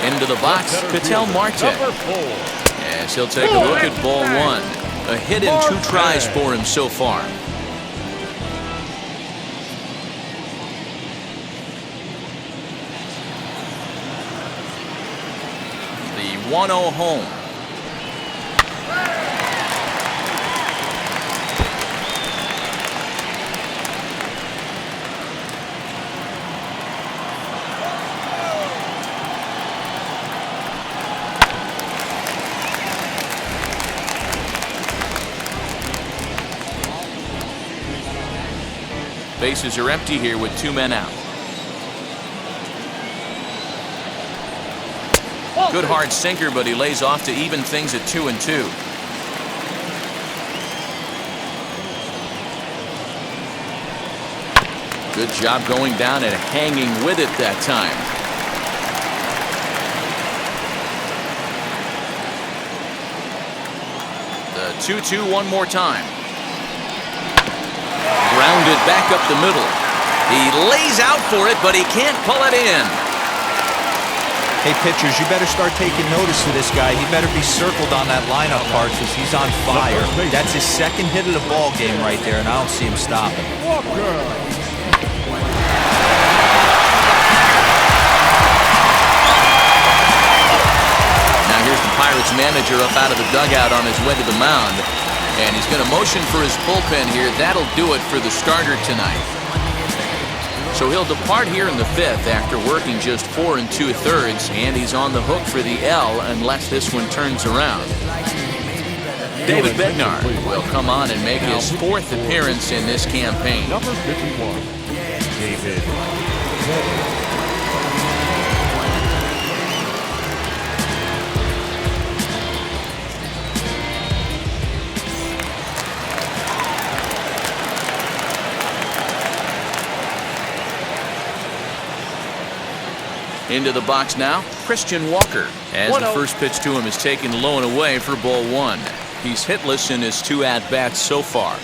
[SPEAKER 1] Into the box, Ketel Marte. As he'll take a look at ball 1. A hit in 2 tries for him so far. The 1-0 home. Bases are empty here with 2 men out. Good hard sinker, but he lays off to even things at 2-2. Good job going down and hanging with it that time. The 2-2 one more time. Grounded back up the middle. He lays out for it, but he can't pull it in.
[SPEAKER 6] Hey, pitchers, you better start taking notice of this guy. He better be circled on that lineup card because he's on fire. That's his 2nd hit of the ball game right there, and I don't see him stopping.
[SPEAKER 1] Now here's the Pirates manager up out of the dugout on his way to the mound. And he's going to motion for his bullpen here. That'll do it for the starter tonight. So he'll depart here in the 5th after working just 4 2/3, and he's on the hook for the L unless this one turns around. David Bednar will come on and make his 4th appearance in this campaign.
[SPEAKER 4] Number 51, David.
[SPEAKER 1] Into the box now, Christian Walker, as the first pitch to him is taken low and away for ball 1. He's hitless in his 2 at-bats so far.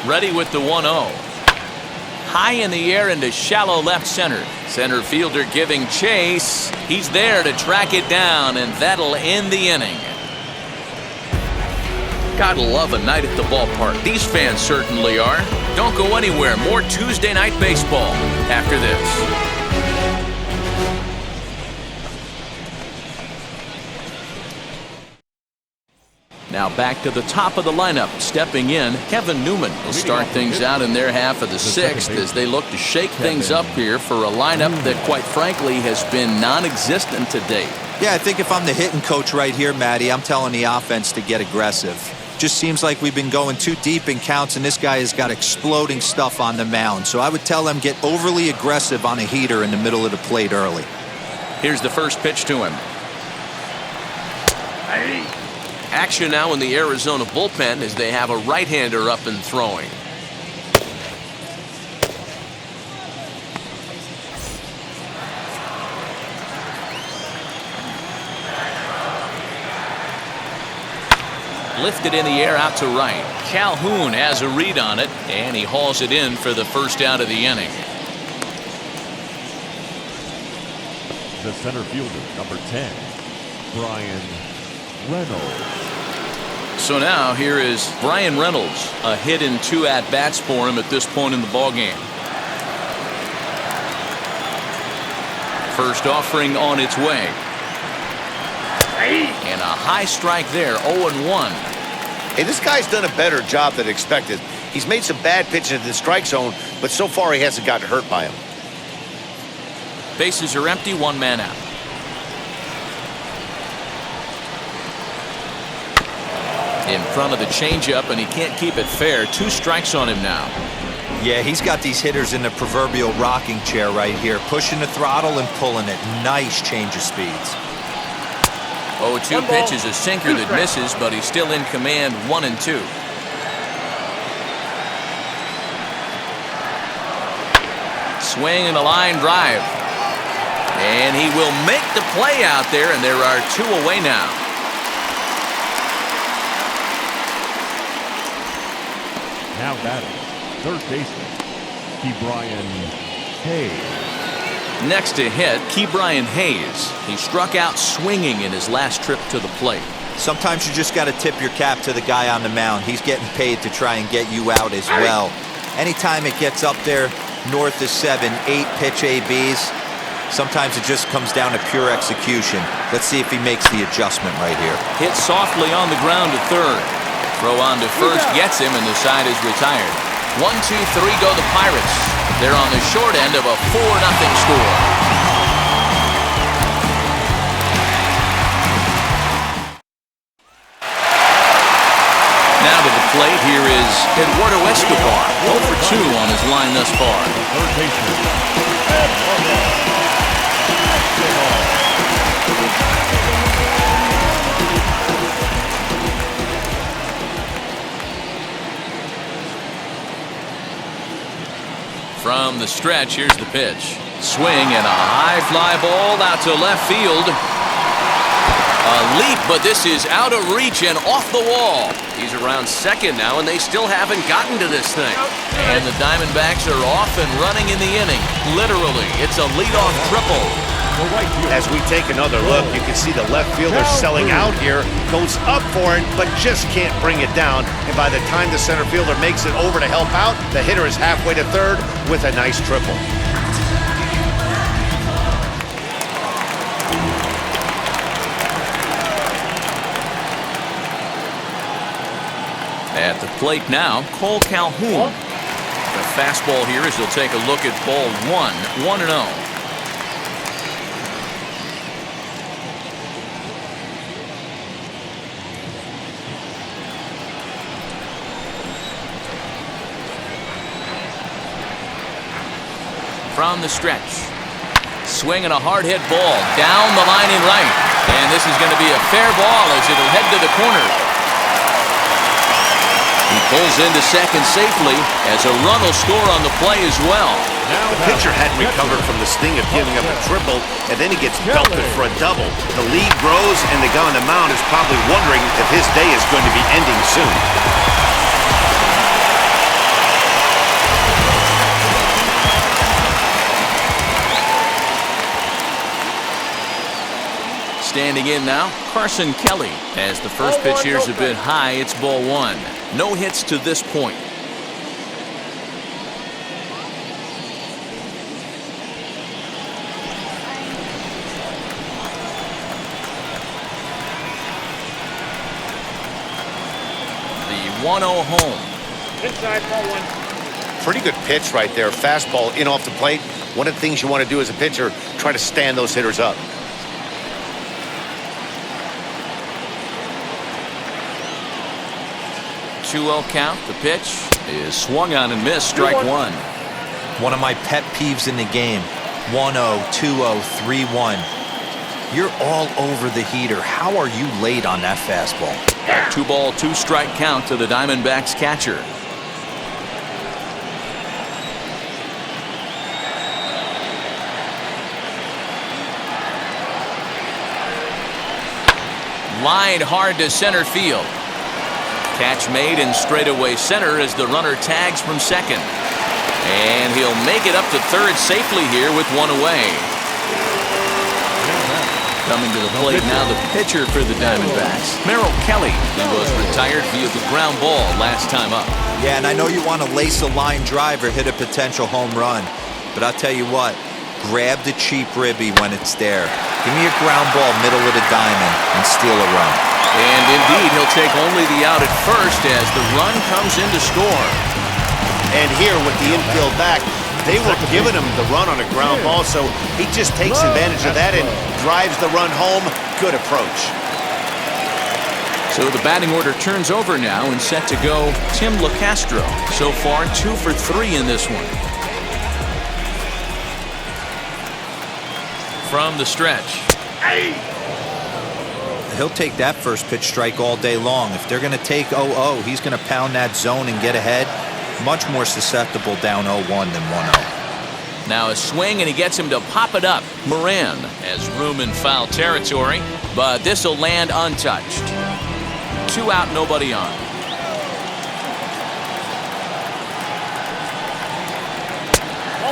[SPEAKER 1] Ready with the 1-0. High in the air into shallow left center. Center fielder giving chase. He's there to track it down, and that'll end the inning. Gotta love a night at the ballpark. These fans certainly are. Don't go anywhere. More Tuesday Night Baseball after this. Now back to the top of the lineup. Stepping in, Kevin Newman will start things out in their half of the 6th as they look to shake things up here for a lineup that, quite frankly, has been non-existent to date.
[SPEAKER 6] Yeah, I think if I'm the hitting coach right here, Matty, I'm telling the offense to get aggressive. Just seems like we've been going too deep in counts, and this guy has got exploding stuff on the mound. So I would tell them get overly aggressive on a heater in the middle of the plate early.
[SPEAKER 1] Here's the first pitch to him. Action now in the Arizona bullpen as they have a right-hander up and throwing. Lifted in the air out to right. Calhoun has a read on it, and he hauls it in for the first out of the inning.
[SPEAKER 4] The center fielder, number 10, Brian Reynolds.
[SPEAKER 1] So now here is Brian Reynolds, a hit in 2 at-bats for him at this point in the ballgame. First offering on its way. And a high strike there, 0-1.
[SPEAKER 2] Hey, this guy's done a better job than expected. He's made some bad pitches in the strike zone, but so far he hasn't gotten hurt by him.
[SPEAKER 1] Bases are empty, one man out. In front of the changeup, and he can't keep it fair. 2 strikes on him now.
[SPEAKER 6] Yeah, he's got these hitters in the proverbial rocking chair right here, pushing the throttle and pulling it. Nice change of speeds.
[SPEAKER 1] 0-2 pitch is a sinker that misses, but he's still in command, 1-2. Swing and a line drive. And he will make the play out there, and there are 2 away now.
[SPEAKER 4] Now batting, third baseman, Ke'Bryan Hayes.
[SPEAKER 1] Next to hit, Ke'Bryan Hayes. He struck out swinging in his last trip to the plate.
[SPEAKER 6] Sometimes you just got to tip your cap to the guy on the mound. He's getting paid to try and get you out as well. Anytime it gets up there north of 7, 8 pitch ABs, sometimes it just comes down to pure execution. Let's see if he makes the adjustment right here.
[SPEAKER 1] Hit softly on the ground to third. Throw on to first gets him, and the side is retired. 1-2-3 go the Pirates. They're on the short end of a 4-0 score. Now to the plate, here is Eduardo Escobar. 0 for 2 on his line thus far.
[SPEAKER 4] Third baseman, Escobar.
[SPEAKER 1] From the stretch, here's the pitch. Swing and a high fly ball out to left field. A leap, but this is out of reach and off the wall. He's around second now, and they still haven't gotten to this thing. And the Diamondbacks are off and running in the inning. Literally, it's a leadoff triple.
[SPEAKER 2] As we take another look, you can see the left fielder selling out here, goes up for it, but just can't bring it down. And by the time the center fielder makes it over to help out, the hitter is halfway to third with a nice triple.
[SPEAKER 1] At the plate now, Cole Calhoun. The fastball here as he'll take a look at ball 1, 1-0. From the stretch. Swing and a hard hit ball down the line in right. And this is going to be a fair ball as it'll head to the corner. He pulls into second safely as a run will score on the play as well.
[SPEAKER 2] The pitcher hadn't recovered from the sting of giving up a triple, and then he gets belted for a double. The lead grows, and the guy on the mound is probably wondering if his day is going to be ending soon.
[SPEAKER 1] Standing in now, Carson Kelly. As the first pitch here is a bit high, it's ball 1. No hits to this point. The 1-0 home.
[SPEAKER 5] Inside, ball 1.
[SPEAKER 2] Pretty good pitch right there. Fastball in off the plate. One of the things you want to do as a pitcher, try to stand those hitters up.
[SPEAKER 1] 2-0 count. The pitch is swung on and missed. Strike 1.
[SPEAKER 6] One of my pet peeves in the game. 1-0, 2-0, 3-1. You're all over the heater. How are you late on that fastball?
[SPEAKER 1] 2-ball, 2-strike count to the Diamondbacks catcher. Lined hard to center field. Catch made in straightaway center as the runner tags from second. And he'll make it up to third safely here with 1 away. Coming to the plate now, the pitcher for the Diamondbacks, Merrill Kelly. He was retired via the ground ball last time up.
[SPEAKER 6] Yeah, and I know you want to lace a line drive or hit a potential home run. But I'll tell you what,
[SPEAKER 3] grab the cheap ribby when it's there. Give me a ground ball middle of the diamond and steal a run.
[SPEAKER 1] And indeed, he'll take only the out at first as the run comes in to score.
[SPEAKER 2] And here with the infield back, they were giving him the run on a ground ball, so he just takes advantage of that and drives the run home. Good approach.
[SPEAKER 1] So the batting order turns over now and set to go Tim LaCastro. So far 2 for 3 in this one. From the stretch.
[SPEAKER 3] He'll take that first pitch strike all day long. If they're going to take 0-0, he's going to pound that zone and get ahead. Much more susceptible down 0-1 than 1-0.
[SPEAKER 1] Now a swing, and he gets him to pop it up. Moran has room in foul territory, but this will land untouched. 2 out, nobody on.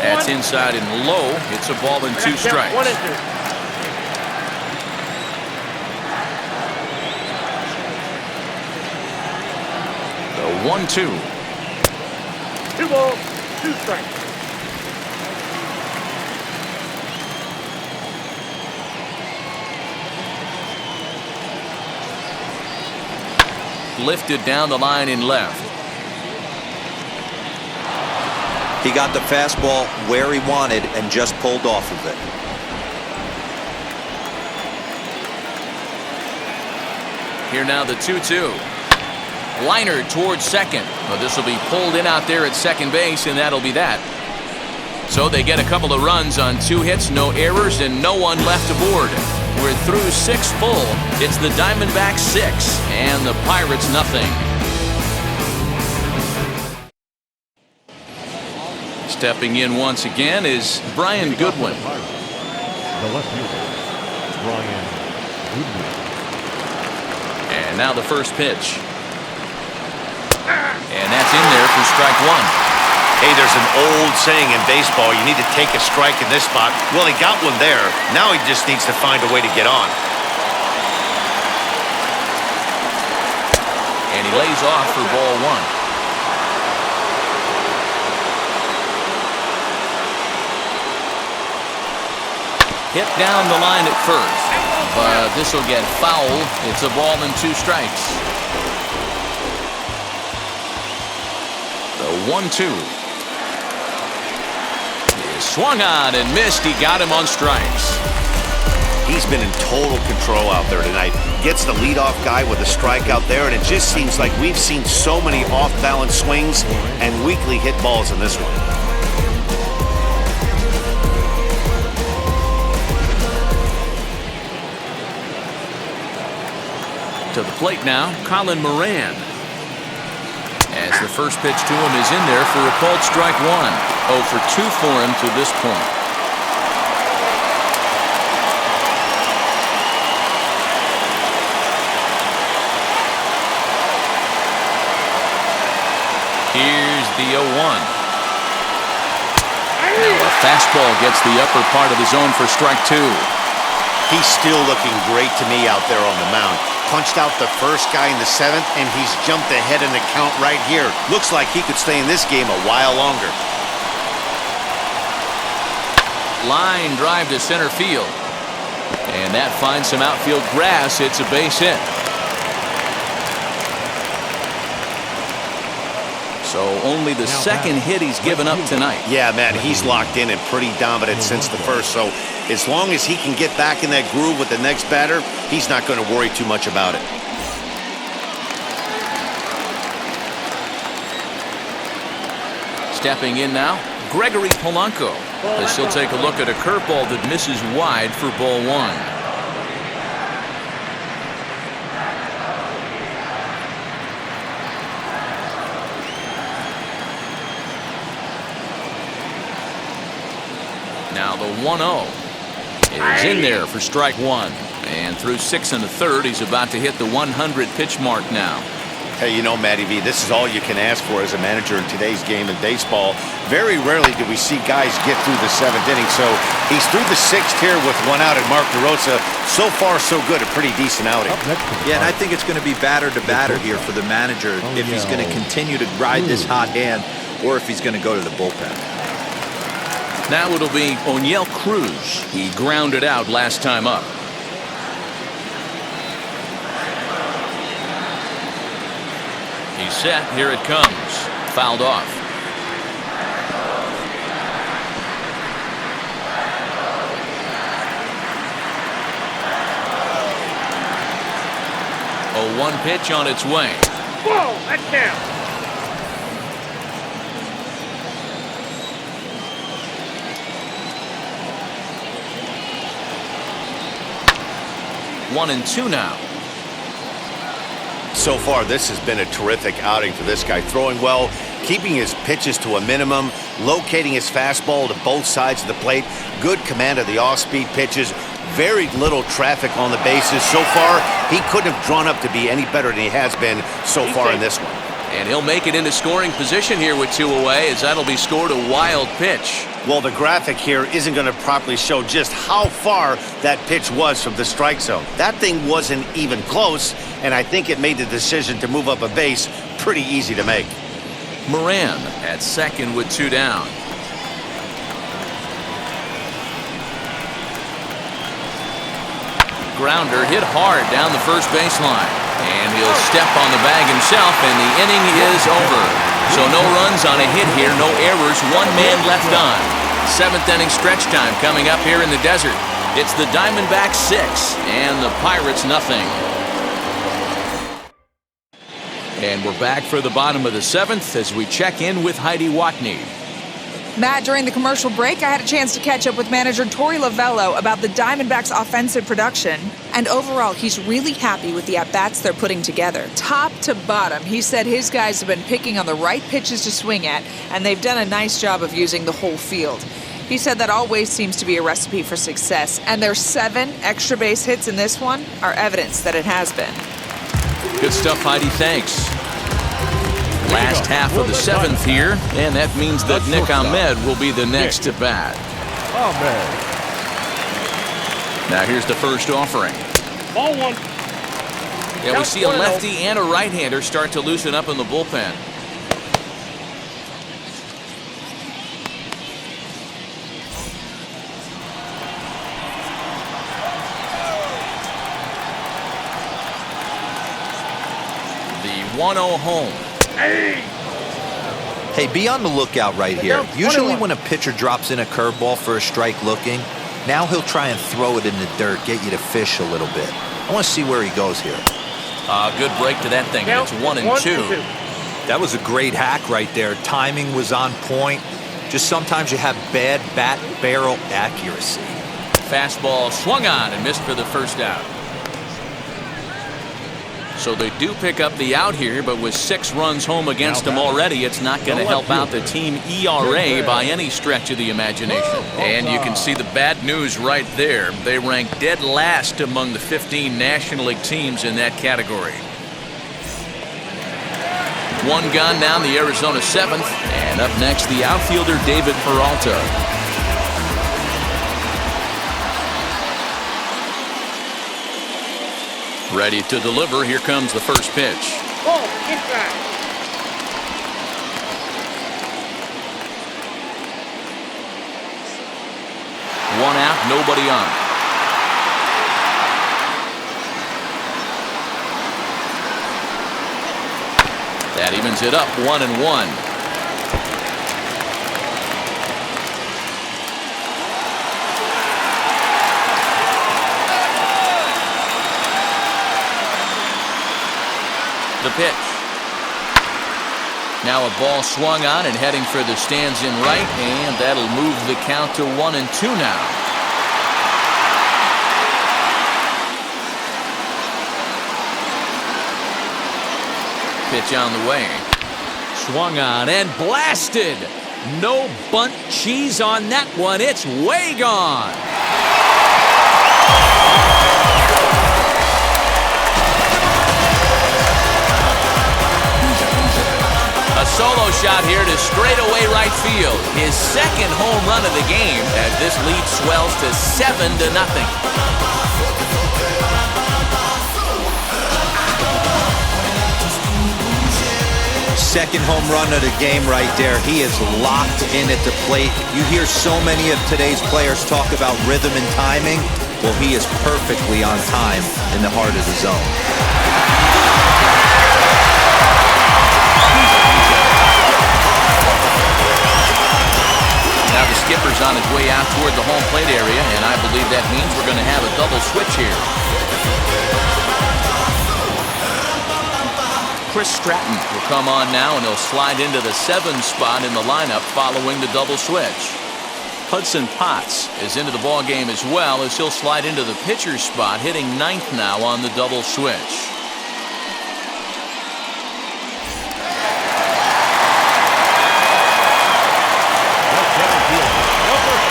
[SPEAKER 1] That's inside and low. It's a ball and 2 strikes. 1-2.
[SPEAKER 5] 2 balls, 2 strikes.
[SPEAKER 1] Lifted down the line in left.
[SPEAKER 3] He got the fastball where he wanted and just pulled off of it.
[SPEAKER 1] Here now the 2-2. Liner towards second. But this will be pulled in out there at second base, and that'll be that. So they get a couple of runs on 2 hits, no errors, and no one left aboard. We're through 6 full. It's the Diamondbacks 6 and the Pirates nothing. Stepping in once again is Brian Goodwin.
[SPEAKER 4] The left fielder, Brian Goodwin.
[SPEAKER 1] And now the first pitch. And that's in there for strike 1.
[SPEAKER 2] Hey, there's an old saying in baseball, you need to take a strike in this spot. Well, he got one there. Now he just needs to find a way to get on.
[SPEAKER 1] And he lays off for ball 1. Hit down the line at first, but this will get foul. It's a ball and 2 strikes. The 1-2. Swung on and missed. He got him on strikes.
[SPEAKER 2] He's been in total control out there tonight. Gets the leadoff guy with a strike out there, and it just seems like we've seen so many off-balance swings and weakly hit balls in this one.
[SPEAKER 1] To the plate now, Colin Moran. As the first pitch to him is in there for a called strike 1. 0 for 2 for him to this point. Here's the 0-1. Now a fastball gets the upper part of the zone for strike 2.
[SPEAKER 2] He's still looking great to me out there on the mound. Punched out the first guy in the 7th, and he's jumped ahead in the count right here. Looks like he could stay in this game a while longer.
[SPEAKER 1] Line drive to center field. And that finds some outfield grass. It's a base hit. So only the second hit he's given up tonight.
[SPEAKER 2] Yeah, man, he's locked in and pretty dominant since the first. So as long as he can get back in that groove with the next batter, he's not going to worry too much about it.
[SPEAKER 1] Stepping in now, Gregory Polanco. As he'll take a look at a curveball that misses wide for ball 1. Now the 1-0 is in there for strike 1. And through 6 1/3, he's about to hit the 100 pitch mark now.
[SPEAKER 2] Hey, you know, Matty V, this is all you can ask for as a manager in today's game in baseball. Very rarely do we see guys get through the 7th inning. So he's through the 6th here with 1 out, and Mark DeRosa, so far so good, a pretty decent outing.
[SPEAKER 3] Yeah, and I think it's going to be batter to batter here for the manager if he's going to continue to ride this hot hand or if he's going to go to the bullpen.
[SPEAKER 1] Now it'll be O'Neill Cruz. He grounded out last time up. He's set. Here it comes. Fouled off. A 1 pitch on its way.
[SPEAKER 5] Whoa, that's down.
[SPEAKER 1] 1-2 now.
[SPEAKER 2] So far, this has been a terrific outing for this guy. Throwing well, keeping his pitches to a minimum, locating his fastball to both sides of the plate, good command of the off-speed pitches, very little traffic on the bases. So far, he couldn't have drawn up to be any better than he has been so far in this one.
[SPEAKER 1] And he'll make it into scoring position here with 2 away, as that'll be scored a wild pitch.
[SPEAKER 2] Well, the graphic here isn't going to properly show just how far that pitch was from the strike zone. That thing wasn't even close, and I think it made the decision to move up a base pretty easy to make.
[SPEAKER 1] Moran at second with 2 down. Grounder hit hard down the first baseline. And he'll step on the bag himself, and the inning is over. So no runs on a hit here, no errors, 1 man left on. 7th inning stretch time coming up here in the desert. It's the Diamondbacks 6 and the Pirates nothing. And we're back for the bottom of the 7th as we check in with Heidi Watney.
[SPEAKER 7] Matt, during the commercial break, I had a chance to catch up with manager Torey Lovullo about the Diamondbacks' offensive production. And overall, he's really happy with the at-bats they're putting together. Top to bottom, he said his guys have been picking on the right pitches to swing at, and they've done a nice job of using the whole field. He said that always seems to be a recipe for success, and their 7 extra base hits in this one are evidence that it has been.
[SPEAKER 1] Good stuff, Heidi. Thanks. Last half of the 7th here, and that means that Nick Ahmed will be the next to bat. Now here's the first offering.
[SPEAKER 5] Ball 1.
[SPEAKER 1] Yeah, we see a lefty and a right-hander start to loosen up in the bullpen. The 1-0 home.
[SPEAKER 6] Hey, be on the lookout right here. Usually when a pitcher drops in a curveball for a strike looking, now he'll try and throw it in the dirt, get you to fish a little bit. I want to see where he goes here.
[SPEAKER 1] Good break to that thing. It's 1-2.
[SPEAKER 6] That was a great hack right there. Timing was on point. Just sometimes you have bad bat barrel accuracy.
[SPEAKER 1] Fastball swung on and missed for the first out. So they do pick up the out here, but with 6 runs home against them already, it's not going to help out the team ERA by any stretch of the imagination. And you can see the bad news right there. They rank dead last among the 15 National League teams in that category. 1 gone down the Arizona 7th, and up next the outfielder David Peralta. Ready to deliver. Here comes the first pitch.
[SPEAKER 5] Ball inside.
[SPEAKER 1] One out, nobody on. That evens it up, 1-1. The pitch. Now a ball swung on and heading for the stands in right, and that'll move the count to 1-2 now. Pitch on the way. Swung on and blasted. No bunt cheese on that one. It's way gone. A solo shot here to straightaway right field. His second home run of the game as this lead swells to 7-0.
[SPEAKER 6] second home run of the game right there. He is locked in at the plate. You hear so many of today's players talk about rhythm and timing. Well, he is perfectly on time in the heart of the zone.
[SPEAKER 1] Now the skipper's on his way out toward the home plate area, and I believe that means we're going to have a double switch here. Chris Stratton will come on now, and he'll slide into the 7 spot in the lineup following the double switch. Hudson Potts is into the ball game as well, as he'll slide into the pitcher spot, hitting 9th now on the double switch.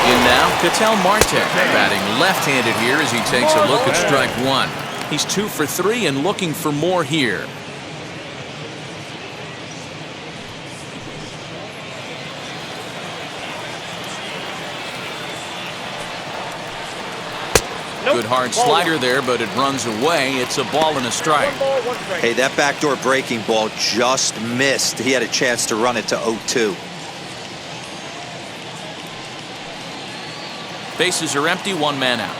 [SPEAKER 1] In now, Ketel Marte, batting left-handed here as he takes a look at strike 1. He's 2 for 3 and looking for more here. Good hard slider there, but it runs away. It's a ball and a strike.
[SPEAKER 6] Hey, that backdoor breaking ball just missed. He had a chance to run it to 0-2.
[SPEAKER 1] Bases are empty, 1 man out.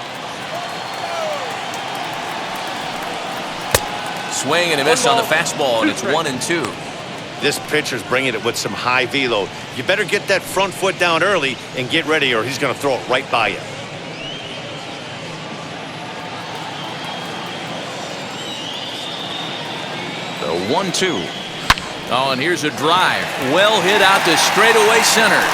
[SPEAKER 1] Swing and a miss on the fastball, and it's 1-2.
[SPEAKER 2] This pitcher's bringing it with some high velo. You better get that front foot down early and get ready, or he's going to throw it right by you.
[SPEAKER 1] The 1-2. Oh, and here's a drive. Well hit out to straightaway center.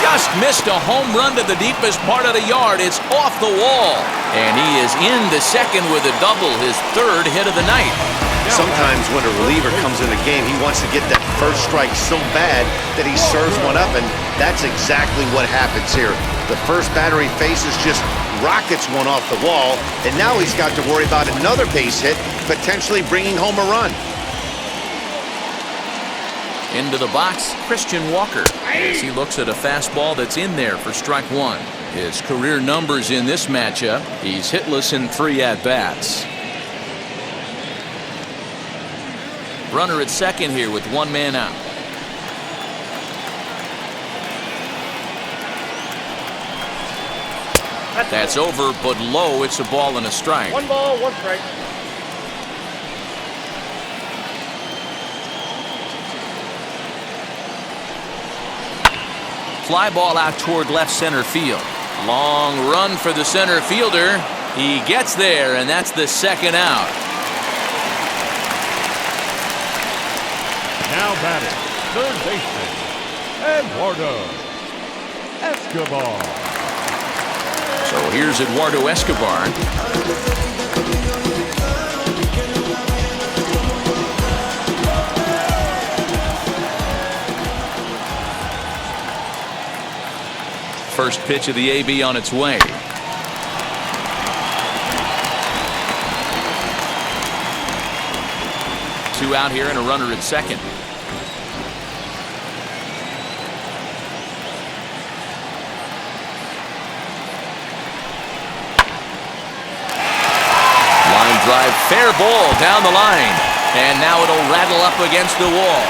[SPEAKER 1] Just missed a home run to the deepest part of the yard. It's off the wall. And he is in the second with a double, his 3rd hit of the night.
[SPEAKER 2] Sometimes when a reliever comes in the game, he wants to get that first strike so bad that he serves one up, and that's exactly what happens here. The first batter he faces just rockets one off the wall, and now he's got to worry about another base hit, potentially bringing home a run.
[SPEAKER 1] Into the box, Christian Walker, as he looks at a fastball that's in there for strike 1. His career numbers in this matchup, he's hitless in 3 at-bats. Runner at second here with 1 man out. That's over, but low. It's a ball and a strike.
[SPEAKER 5] 1 ball, 1 strike.
[SPEAKER 1] Fly ball out toward left center field. Long run for the center fielder. He gets there, and that's the 2nd out.
[SPEAKER 4] Now batting, 3rd baseman, Eduardo Escobar.
[SPEAKER 1] So here's Eduardo Escobar. First pitch of the AB on its way. Two out here and a runner at second. Line drive, fair ball down the line. And now it'll rattle up against the wall.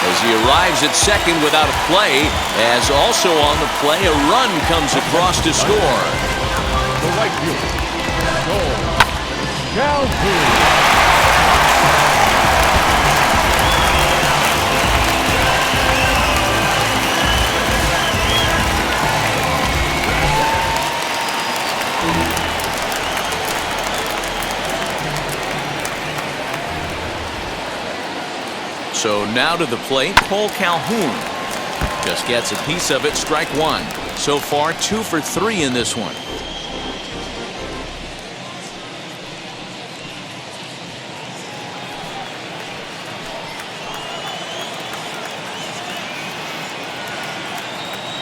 [SPEAKER 1] As he arrives at second without a play, as also on the play, a run comes across to score.
[SPEAKER 4] The right fielder, Calhoun.
[SPEAKER 1] So now to the plate, Cole Calhoun just gets a piece of it, strike 1. So far 2 for 3 in this one.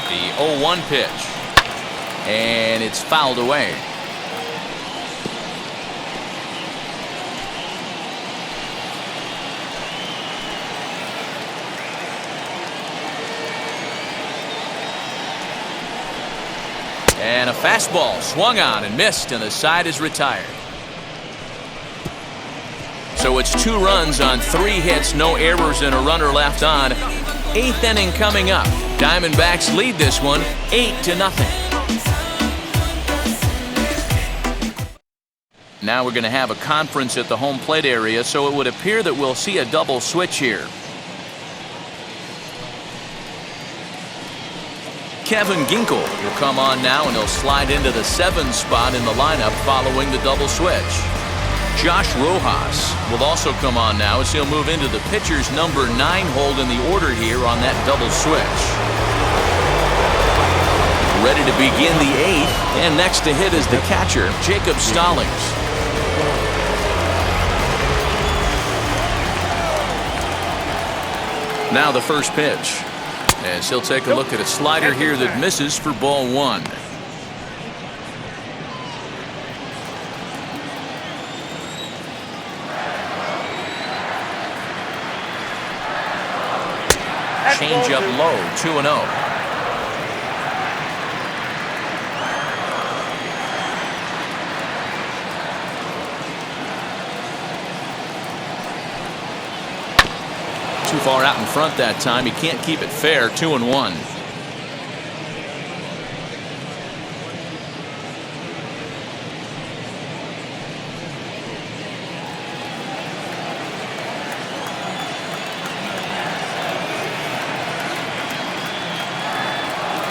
[SPEAKER 1] The 0-1 pitch, and it's fouled away. And a fastball swung on and missed, and the side is retired. So it's 2 runs on 3 hits, no errors, and a runner left on. 8th inning coming up. Diamondbacks lead this one 8-0. Now we're going to have a conference at the home plate area, so it would appear that we'll see a double switch here. Kevin Ginkel will come on now, and he'll slide into the 7 spot in the lineup following the double switch. Josh Rojas will also come on now as he'll move into the pitcher's number 9 hold in the order here on that double switch. Ready to begin the 8th, and next to hit is the catcher, Jacob Stallings. Now the first pitch, as he'll take a look at a slider here that misses for ball 1. Change up low, 2-0. Too far out in front that time. He can't keep it fair. 2-1.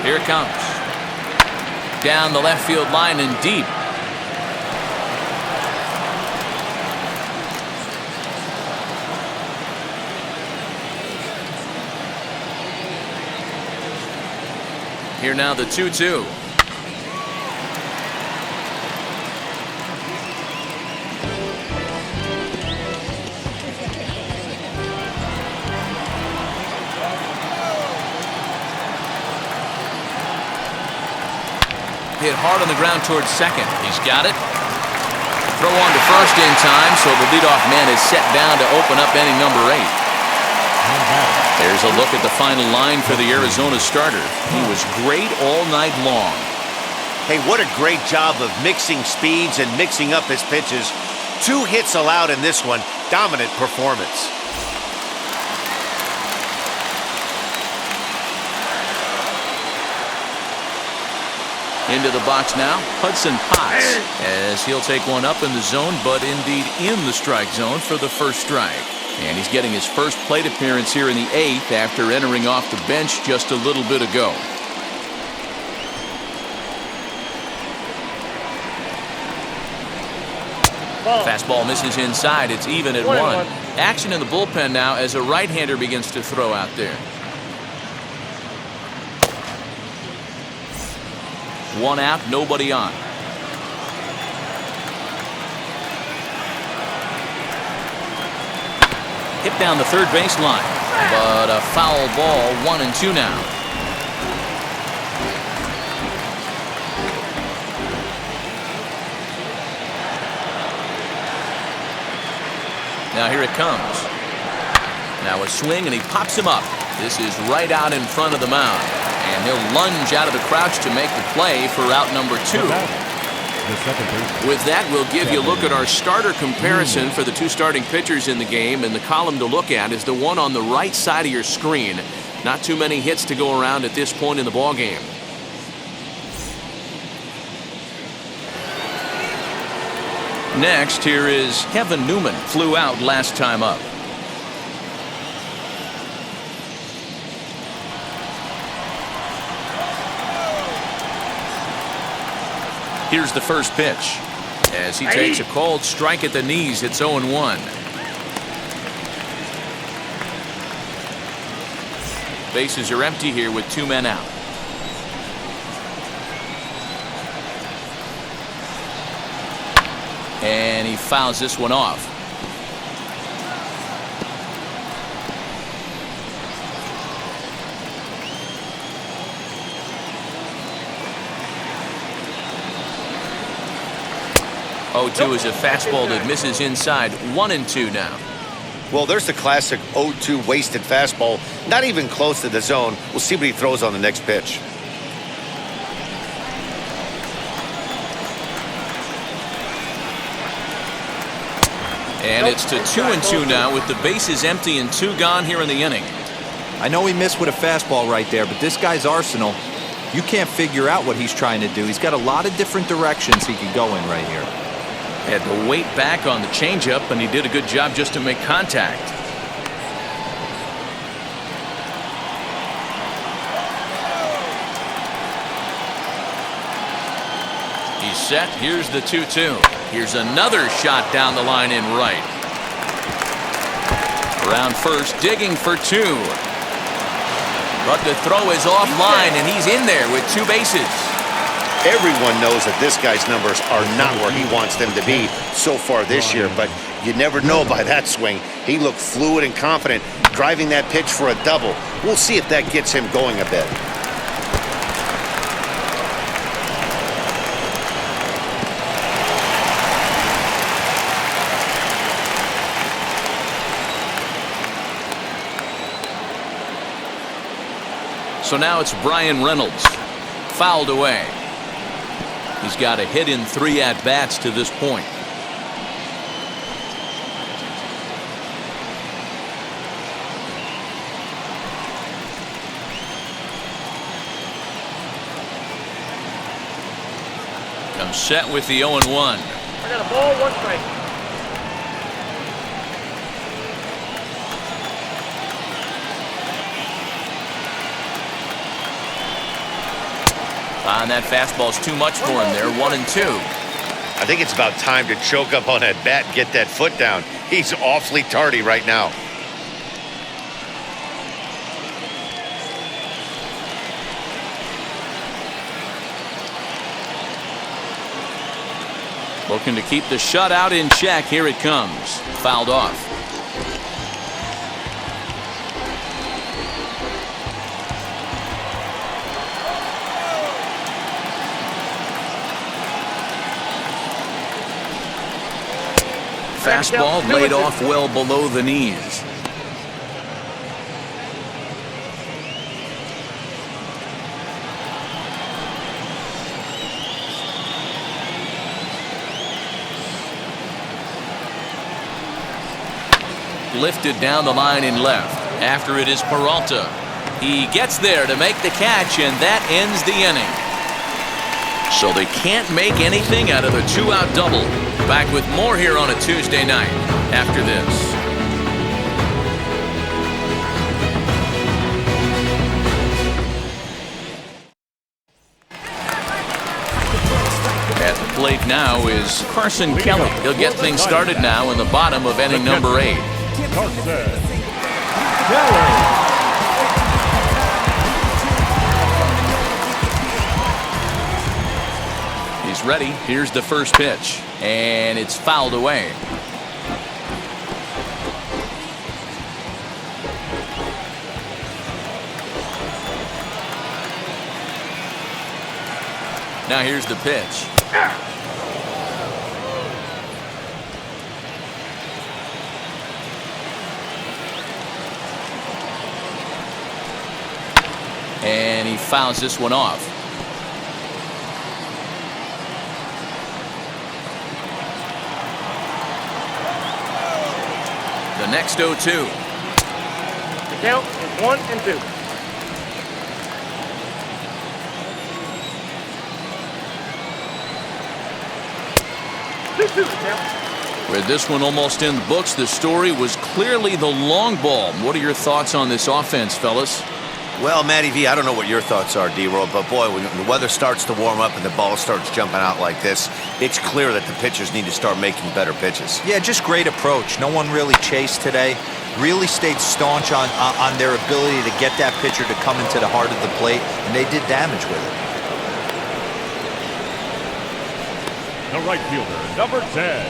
[SPEAKER 1] Here it comes. Down the left field line and deep. Here now the 2-2. Hit hard on the ground towards second. He's got it. Throw on to first in time, so the leadoff man is set down to open up inning number 8. There's a look at the final line for the Arizona starter. He was great all night long.
[SPEAKER 2] Hey, what a great job of mixing speeds and mixing up his pitches. 2 hits allowed in this one. Dominant performance.
[SPEAKER 1] Into the box now, Hudson Potts, as he'll take one up in the zone, but indeed in the strike zone for the first strike. And he's getting his first plate appearance here in the 8th after entering off the bench just a little bit ago. Fastball misses inside. It's even at 1. Action in the bullpen now as a right-hander begins to throw out there. 1 out, nobody on. Hit down the third base line, but a foul ball. 1-2 now. Now here it comes. Now a swing, and he pops him up. This is right out in front of the mound, and he'll lunge out of the crouch to make the play for out number 2. With that, we'll give you a look at our starter comparison for the 2 starting pitchers in the game, and the column to look at is the one on the right side of your screen. Not too many hits to go around at this point in the ballgame. Next, here is Kevin Newman. Flew out last time up. Here's the first pitch. As he takes a called strike at the knees, it's 0-1. Bases are empty here with 2 men out. And he fouls this one off. Oh-2 is a fastball that misses inside. 1-2 now.
[SPEAKER 2] Well, there's the classic 0-2 wasted fastball. Not even close to the zone. We'll see what he throws on the next pitch.
[SPEAKER 1] And it's to 2-2 now with the bases empty and 2 gone here in the inning.
[SPEAKER 6] I know he missed with a fastball right there, but this guy's arsenal, you can't figure out what he's trying to do. He's got a lot of different directions he could go in right here.
[SPEAKER 1] Had to wait back on the changeup, and he did a good job just to make contact. He's set. Here's the 2-2. Here's another shot down the line in right. Around first, digging for 2. But the throw is offline, and he's in there with 2 bases.
[SPEAKER 2] Everyone knows that this guy's numbers are not where he wants them to be so far this year, but you never know by that swing. He looked fluid and confident, driving that pitch for a double. We'll see if that gets him going a bit.
[SPEAKER 1] So now it's Brian Reynolds. Fouled away. He's got a hit in 3 at-bats to this point. Comes set with the 0-1.
[SPEAKER 5] I got a ball, 1 strike.
[SPEAKER 1] And that fastball's too much for him there. 1-2.
[SPEAKER 2] I think it's about time to choke up on that bat and get that foot down. He's awfully tardy right now.
[SPEAKER 1] Looking to keep the shutout in check. Here it comes. Fouled off. Fastball laid off well below the knees. Lifted down the line in left. After it is Peralta. He gets there to make the catch, and that ends the inning. So they can't make anything out of a 2-out double. Back with more here on a Tuesday night after this. At the plate now is Carson Kelly. He'll get things started now in the bottom of inning number 8.
[SPEAKER 4] Carson Kelly.
[SPEAKER 1] He's ready. Here's the first pitch. And it's fouled away. Now here's the pitch. And he fouls this one off. The next 0-2.
[SPEAKER 5] The count is 1-2.
[SPEAKER 1] With this one almost in the books, the story was clearly the long ball. What are your thoughts on this offense, fellas?
[SPEAKER 2] Well, Matty V, I don't know what your thoughts are, D-Roll, but boy, when the weather starts to warm up and the ball starts jumping out like this, it's clear that the pitchers need to start making better pitches.
[SPEAKER 6] Yeah, just great approach. No one really chased today. Really stayed staunch on their ability to get that pitcher to come into the heart of the plate, and they did damage with it.
[SPEAKER 4] The right fielder, number 10,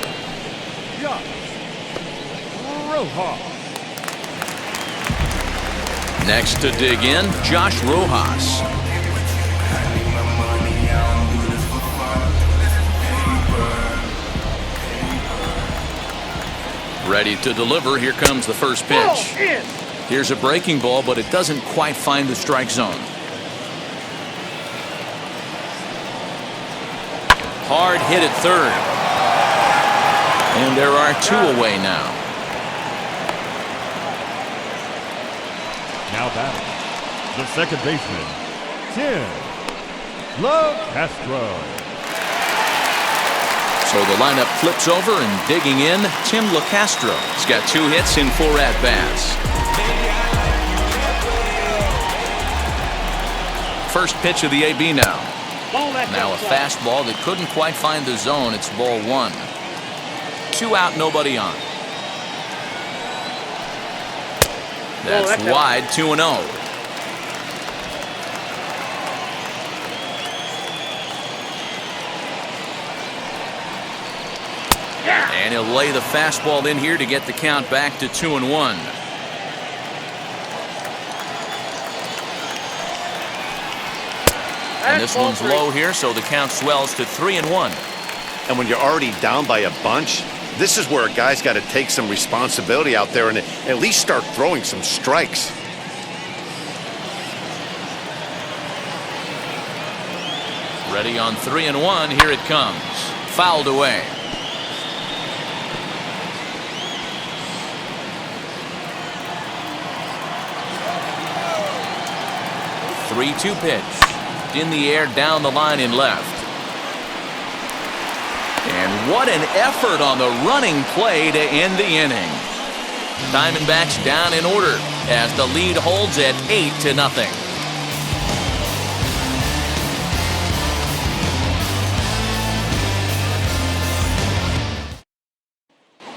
[SPEAKER 4] Josh Rojas.
[SPEAKER 1] Next to dig in, Josh Rojas. Ready to deliver. Here comes the first pitch. Here's a breaking ball, but it doesn't quite find the strike zone. Hard hit at third. And there are 2 away now.
[SPEAKER 4] Now batting, the second baseman, Tim Castro.
[SPEAKER 1] So the lineup flips over, and digging in, Tim LeCastro. He's got 2 hits in 4 at-bats. First pitch of the AB now. Now a fastball that couldn't quite find the zone. It's ball 1. 2 out, nobody on. That's wide, 2-0. And he'll lay the fastball in here to get the count back to 2-1. And this one's low here, so the count swells to 3-1.
[SPEAKER 2] And when you're already down by a bunch, this is where a guy's got to take some responsibility out there and at least start throwing some strikes.
[SPEAKER 1] Ready on 3-1. Here it comes. Fouled away. 3-2 pitch. In the air, down the line in left. And what an effort on the running play to end the inning. Diamondbacks down in order as the lead holds at 8-0.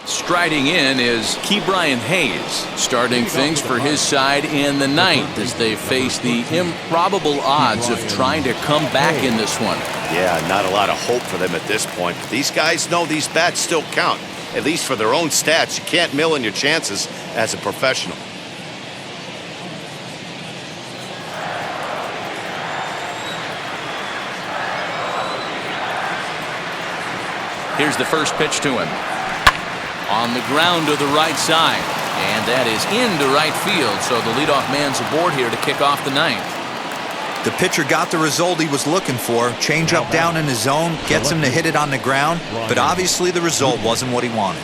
[SPEAKER 1] Striding in is Ke'Bryan Hayes, starting things for his side in the 9th as they face the improbable odds of trying to come back in this one.
[SPEAKER 2] Yeah, not a lot of hope for them at this point. But these guys know these bats still count, at least for their own stats. You can't mill in your chances as a professional.
[SPEAKER 1] Here's the first pitch to him. On the ground to the right side. And that is into right field. So the leadoff man's aboard here to kick off the 9th.
[SPEAKER 6] The pitcher got the result he was looking for. Change up down in the zone, gets him to hit it on the ground. But obviously the result wasn't what he wanted.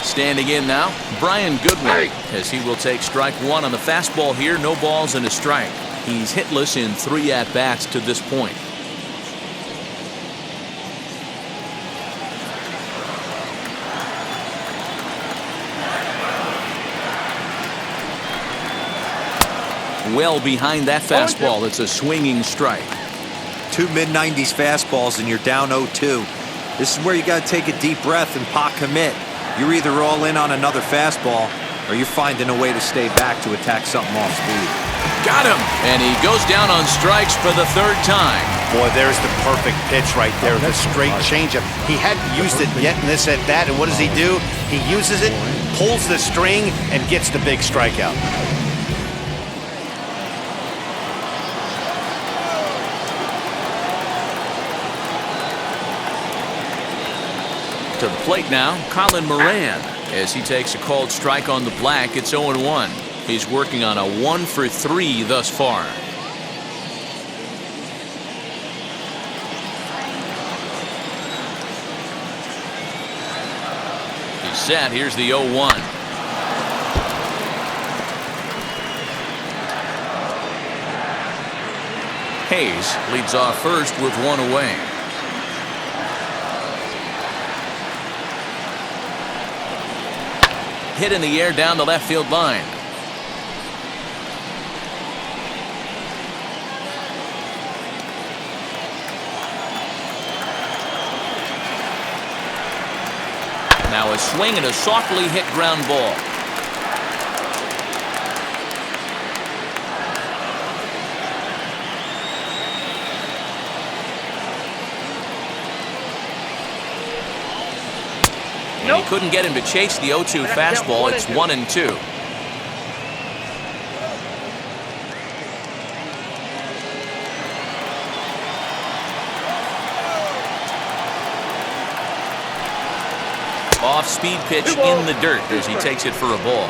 [SPEAKER 1] Standing in now, Brian Goodwin, as he will take strike 1 on the fastball here. No balls and a strike. He's hitless in 3 at-bats to this point. Well behind that fastball. It's a swinging strike.
[SPEAKER 6] 2 mid-90s fastballs and you're down 0-2. This is where you got to take a deep breath and pot commit. You're either all in on another fastball or you're finding a way to stay back to attack something off speed.
[SPEAKER 1] Got him! And he goes down on strikes for the 3rd time.
[SPEAKER 2] Boy, there's the perfect pitch right there, the straight changeup. He hadn't used it yet in this at-bat, and what does he do? He uses it, pulls the string, and gets the big strikeout.
[SPEAKER 1] To the plate now, Colin Moran, as he takes a called strike on the black. It's 0-1. He's working on a 1 for 3 thus far. He's set. Here's the 0-1. Hayes leads off first with 1 away. Hit in the air down the left field line. Now a swing and a softly hit ground ball. And he couldn't get him to chase the 0-2 fastball. It's 1-2. Off-speed pitch in the dirt as he takes it for a ball.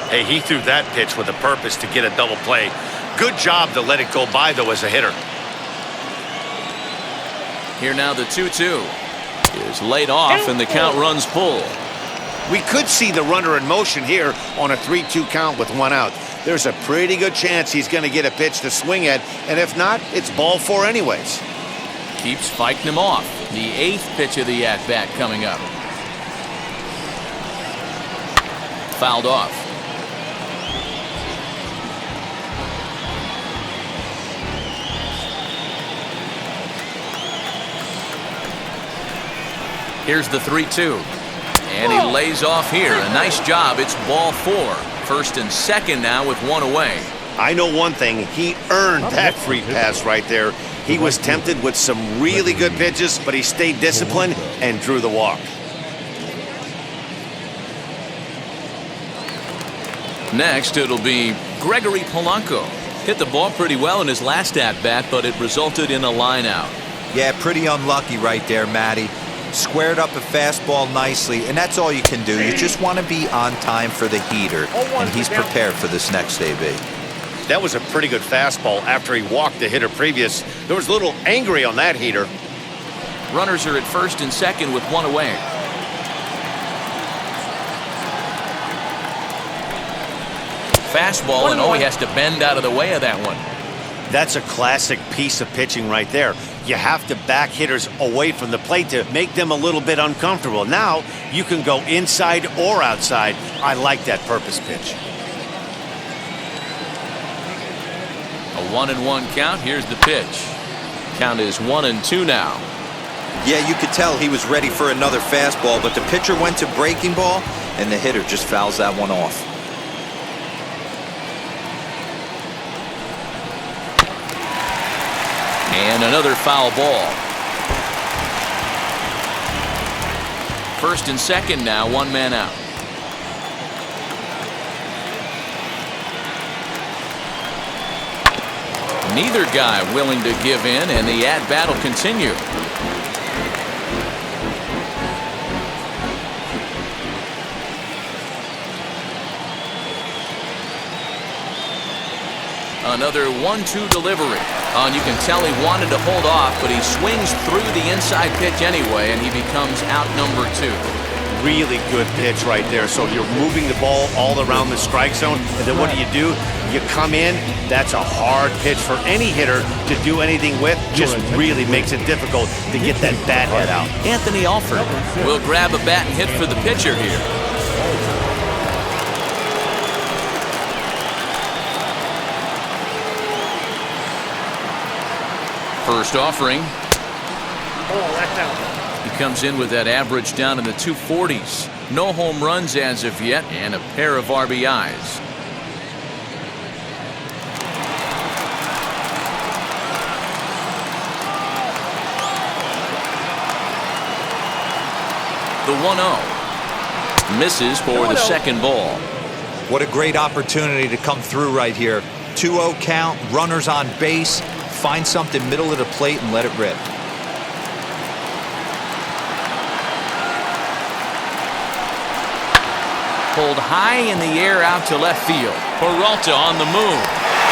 [SPEAKER 2] Hey, he threw that pitch with a purpose to get a double play. Good job to let it go by, though, as a hitter.
[SPEAKER 1] Here now the 2-2 is laid off, and the count runs full.
[SPEAKER 2] We could see the runner in motion here on a 3-2 count with 1 out. There's a pretty good chance he's going to get a pitch to swing at, and if not, it's ball 4 anyways.
[SPEAKER 1] Keeps fighting him off. The 8th pitch of the at-bat coming up. Fouled off. Here's the 3-2. And he lays off here. A nice job. It's ball 4. First and second now with 1 away.
[SPEAKER 2] I know one thing. He earned that free pass right there. He was tempted with some really good pitches, but he stayed disciplined and drew the walk.
[SPEAKER 1] Next, it'll be Gregory Polanco. Hit the ball pretty well in his last at-bat, but it resulted in a line out.
[SPEAKER 6] Yeah, pretty unlucky right there, Matty. Squared up a fastball nicely, and that's all you can do. You just want to be on time for the heater, and he's prepared for this next AB.
[SPEAKER 2] That was a pretty good fastball after he walked the hitter previous. There was a little angry on that heater.
[SPEAKER 1] Runners are at first and second with 1 away. Fastball, and he has to bend out of the way of that one.
[SPEAKER 2] That's a classic piece of pitching right there. You have to back hitters away from the plate to make them a little bit uncomfortable. Now you can go inside or outside. I like that purpose pitch.
[SPEAKER 1] A 1-1 count. Here's the pitch. Count is 1-2 now.
[SPEAKER 6] Yeah, you could tell he was ready for another fastball, but the pitcher went to breaking ball, and the hitter just fouls that one off.
[SPEAKER 1] And another foul ball. First and second now, 1 man out. Neither guy willing to give in, and the at-bat will continue. Another 1-2 delivery. And you can tell he wanted to hold off, but he swings through the inside pitch anyway, and he becomes out number 2.
[SPEAKER 2] Really good pitch right there. So you're moving the ball all around the strike zone, and then what do? You come in. That's a hard pitch for any hitter to do anything with. Just really makes it difficult to get that bat head out.
[SPEAKER 1] Anthony Alford will grab a bat and hit for the pitcher here. First offering. He comes in with that average down in the 240s. No home runs as of yet, and a pair of RBIs. The 1-0. Misses for the second ball.
[SPEAKER 6] What a great opportunity to come through right here. 2-0 count, runners on base. Find something middle of the plate and let it rip.
[SPEAKER 1] Pulled high in the air out to left field. Peralta on the move.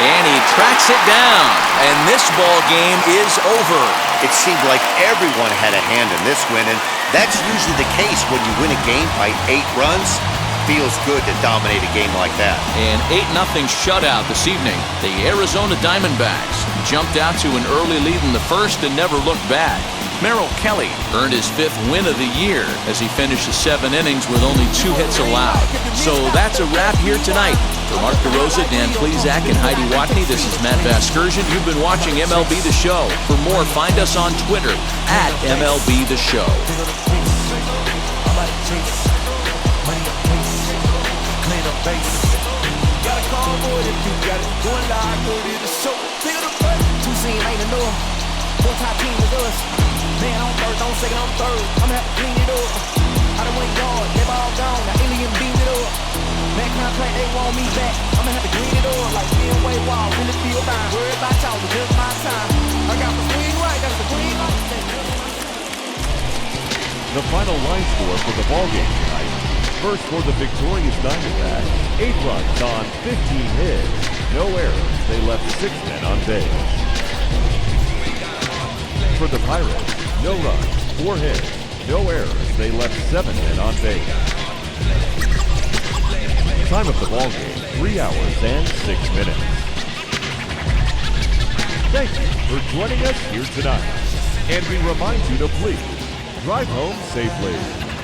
[SPEAKER 1] And he tracks it down. And this ball game is over.
[SPEAKER 2] It seemed like everyone had a hand in this win, and that's usually the case when you win a game by 8 runs. Feels good to dominate a game like that.
[SPEAKER 1] An 8-0 shutout this evening. The Arizona Diamondbacks jumped out to an early lead in the first and never looked back. Merrill Kelly earned his 5th win of the year as he finished 7 innings with only 2 hits allowed. So that's a wrap here tonight. For Mark DeRosa, Dan Plesac, and Heidi Watney, this is Matt Vasgersian. You've been watching MLB The Show. For more, find us on Twitter at MLB The Show.
[SPEAKER 8] Got a call for it if you got it. Going live, go to the show. Feel the first. 2 scene ain't enough. 4 top team is us. Man on first, on second, on third. I'ma have to clean it up. I done went yard, they all gone. Now alien beam it up. Man contract, they want me back. I'ma have to clean it up like being way wild. Really feel fine. Worry about y'all, it's just my time. I got the green right, got the green light.
[SPEAKER 4] The final line score for the ballgame tonight. First for the victorious Diamondbacks, 8 runs on 15 hits. No errors, they left 6 men on base. For the Pirates, no runs, 4 hits. No errors, they left 7 men on base. Time of the ballgame, 3 hours and 6 minutes. Thank you for joining us here tonight. And we remind you to please drive home safely.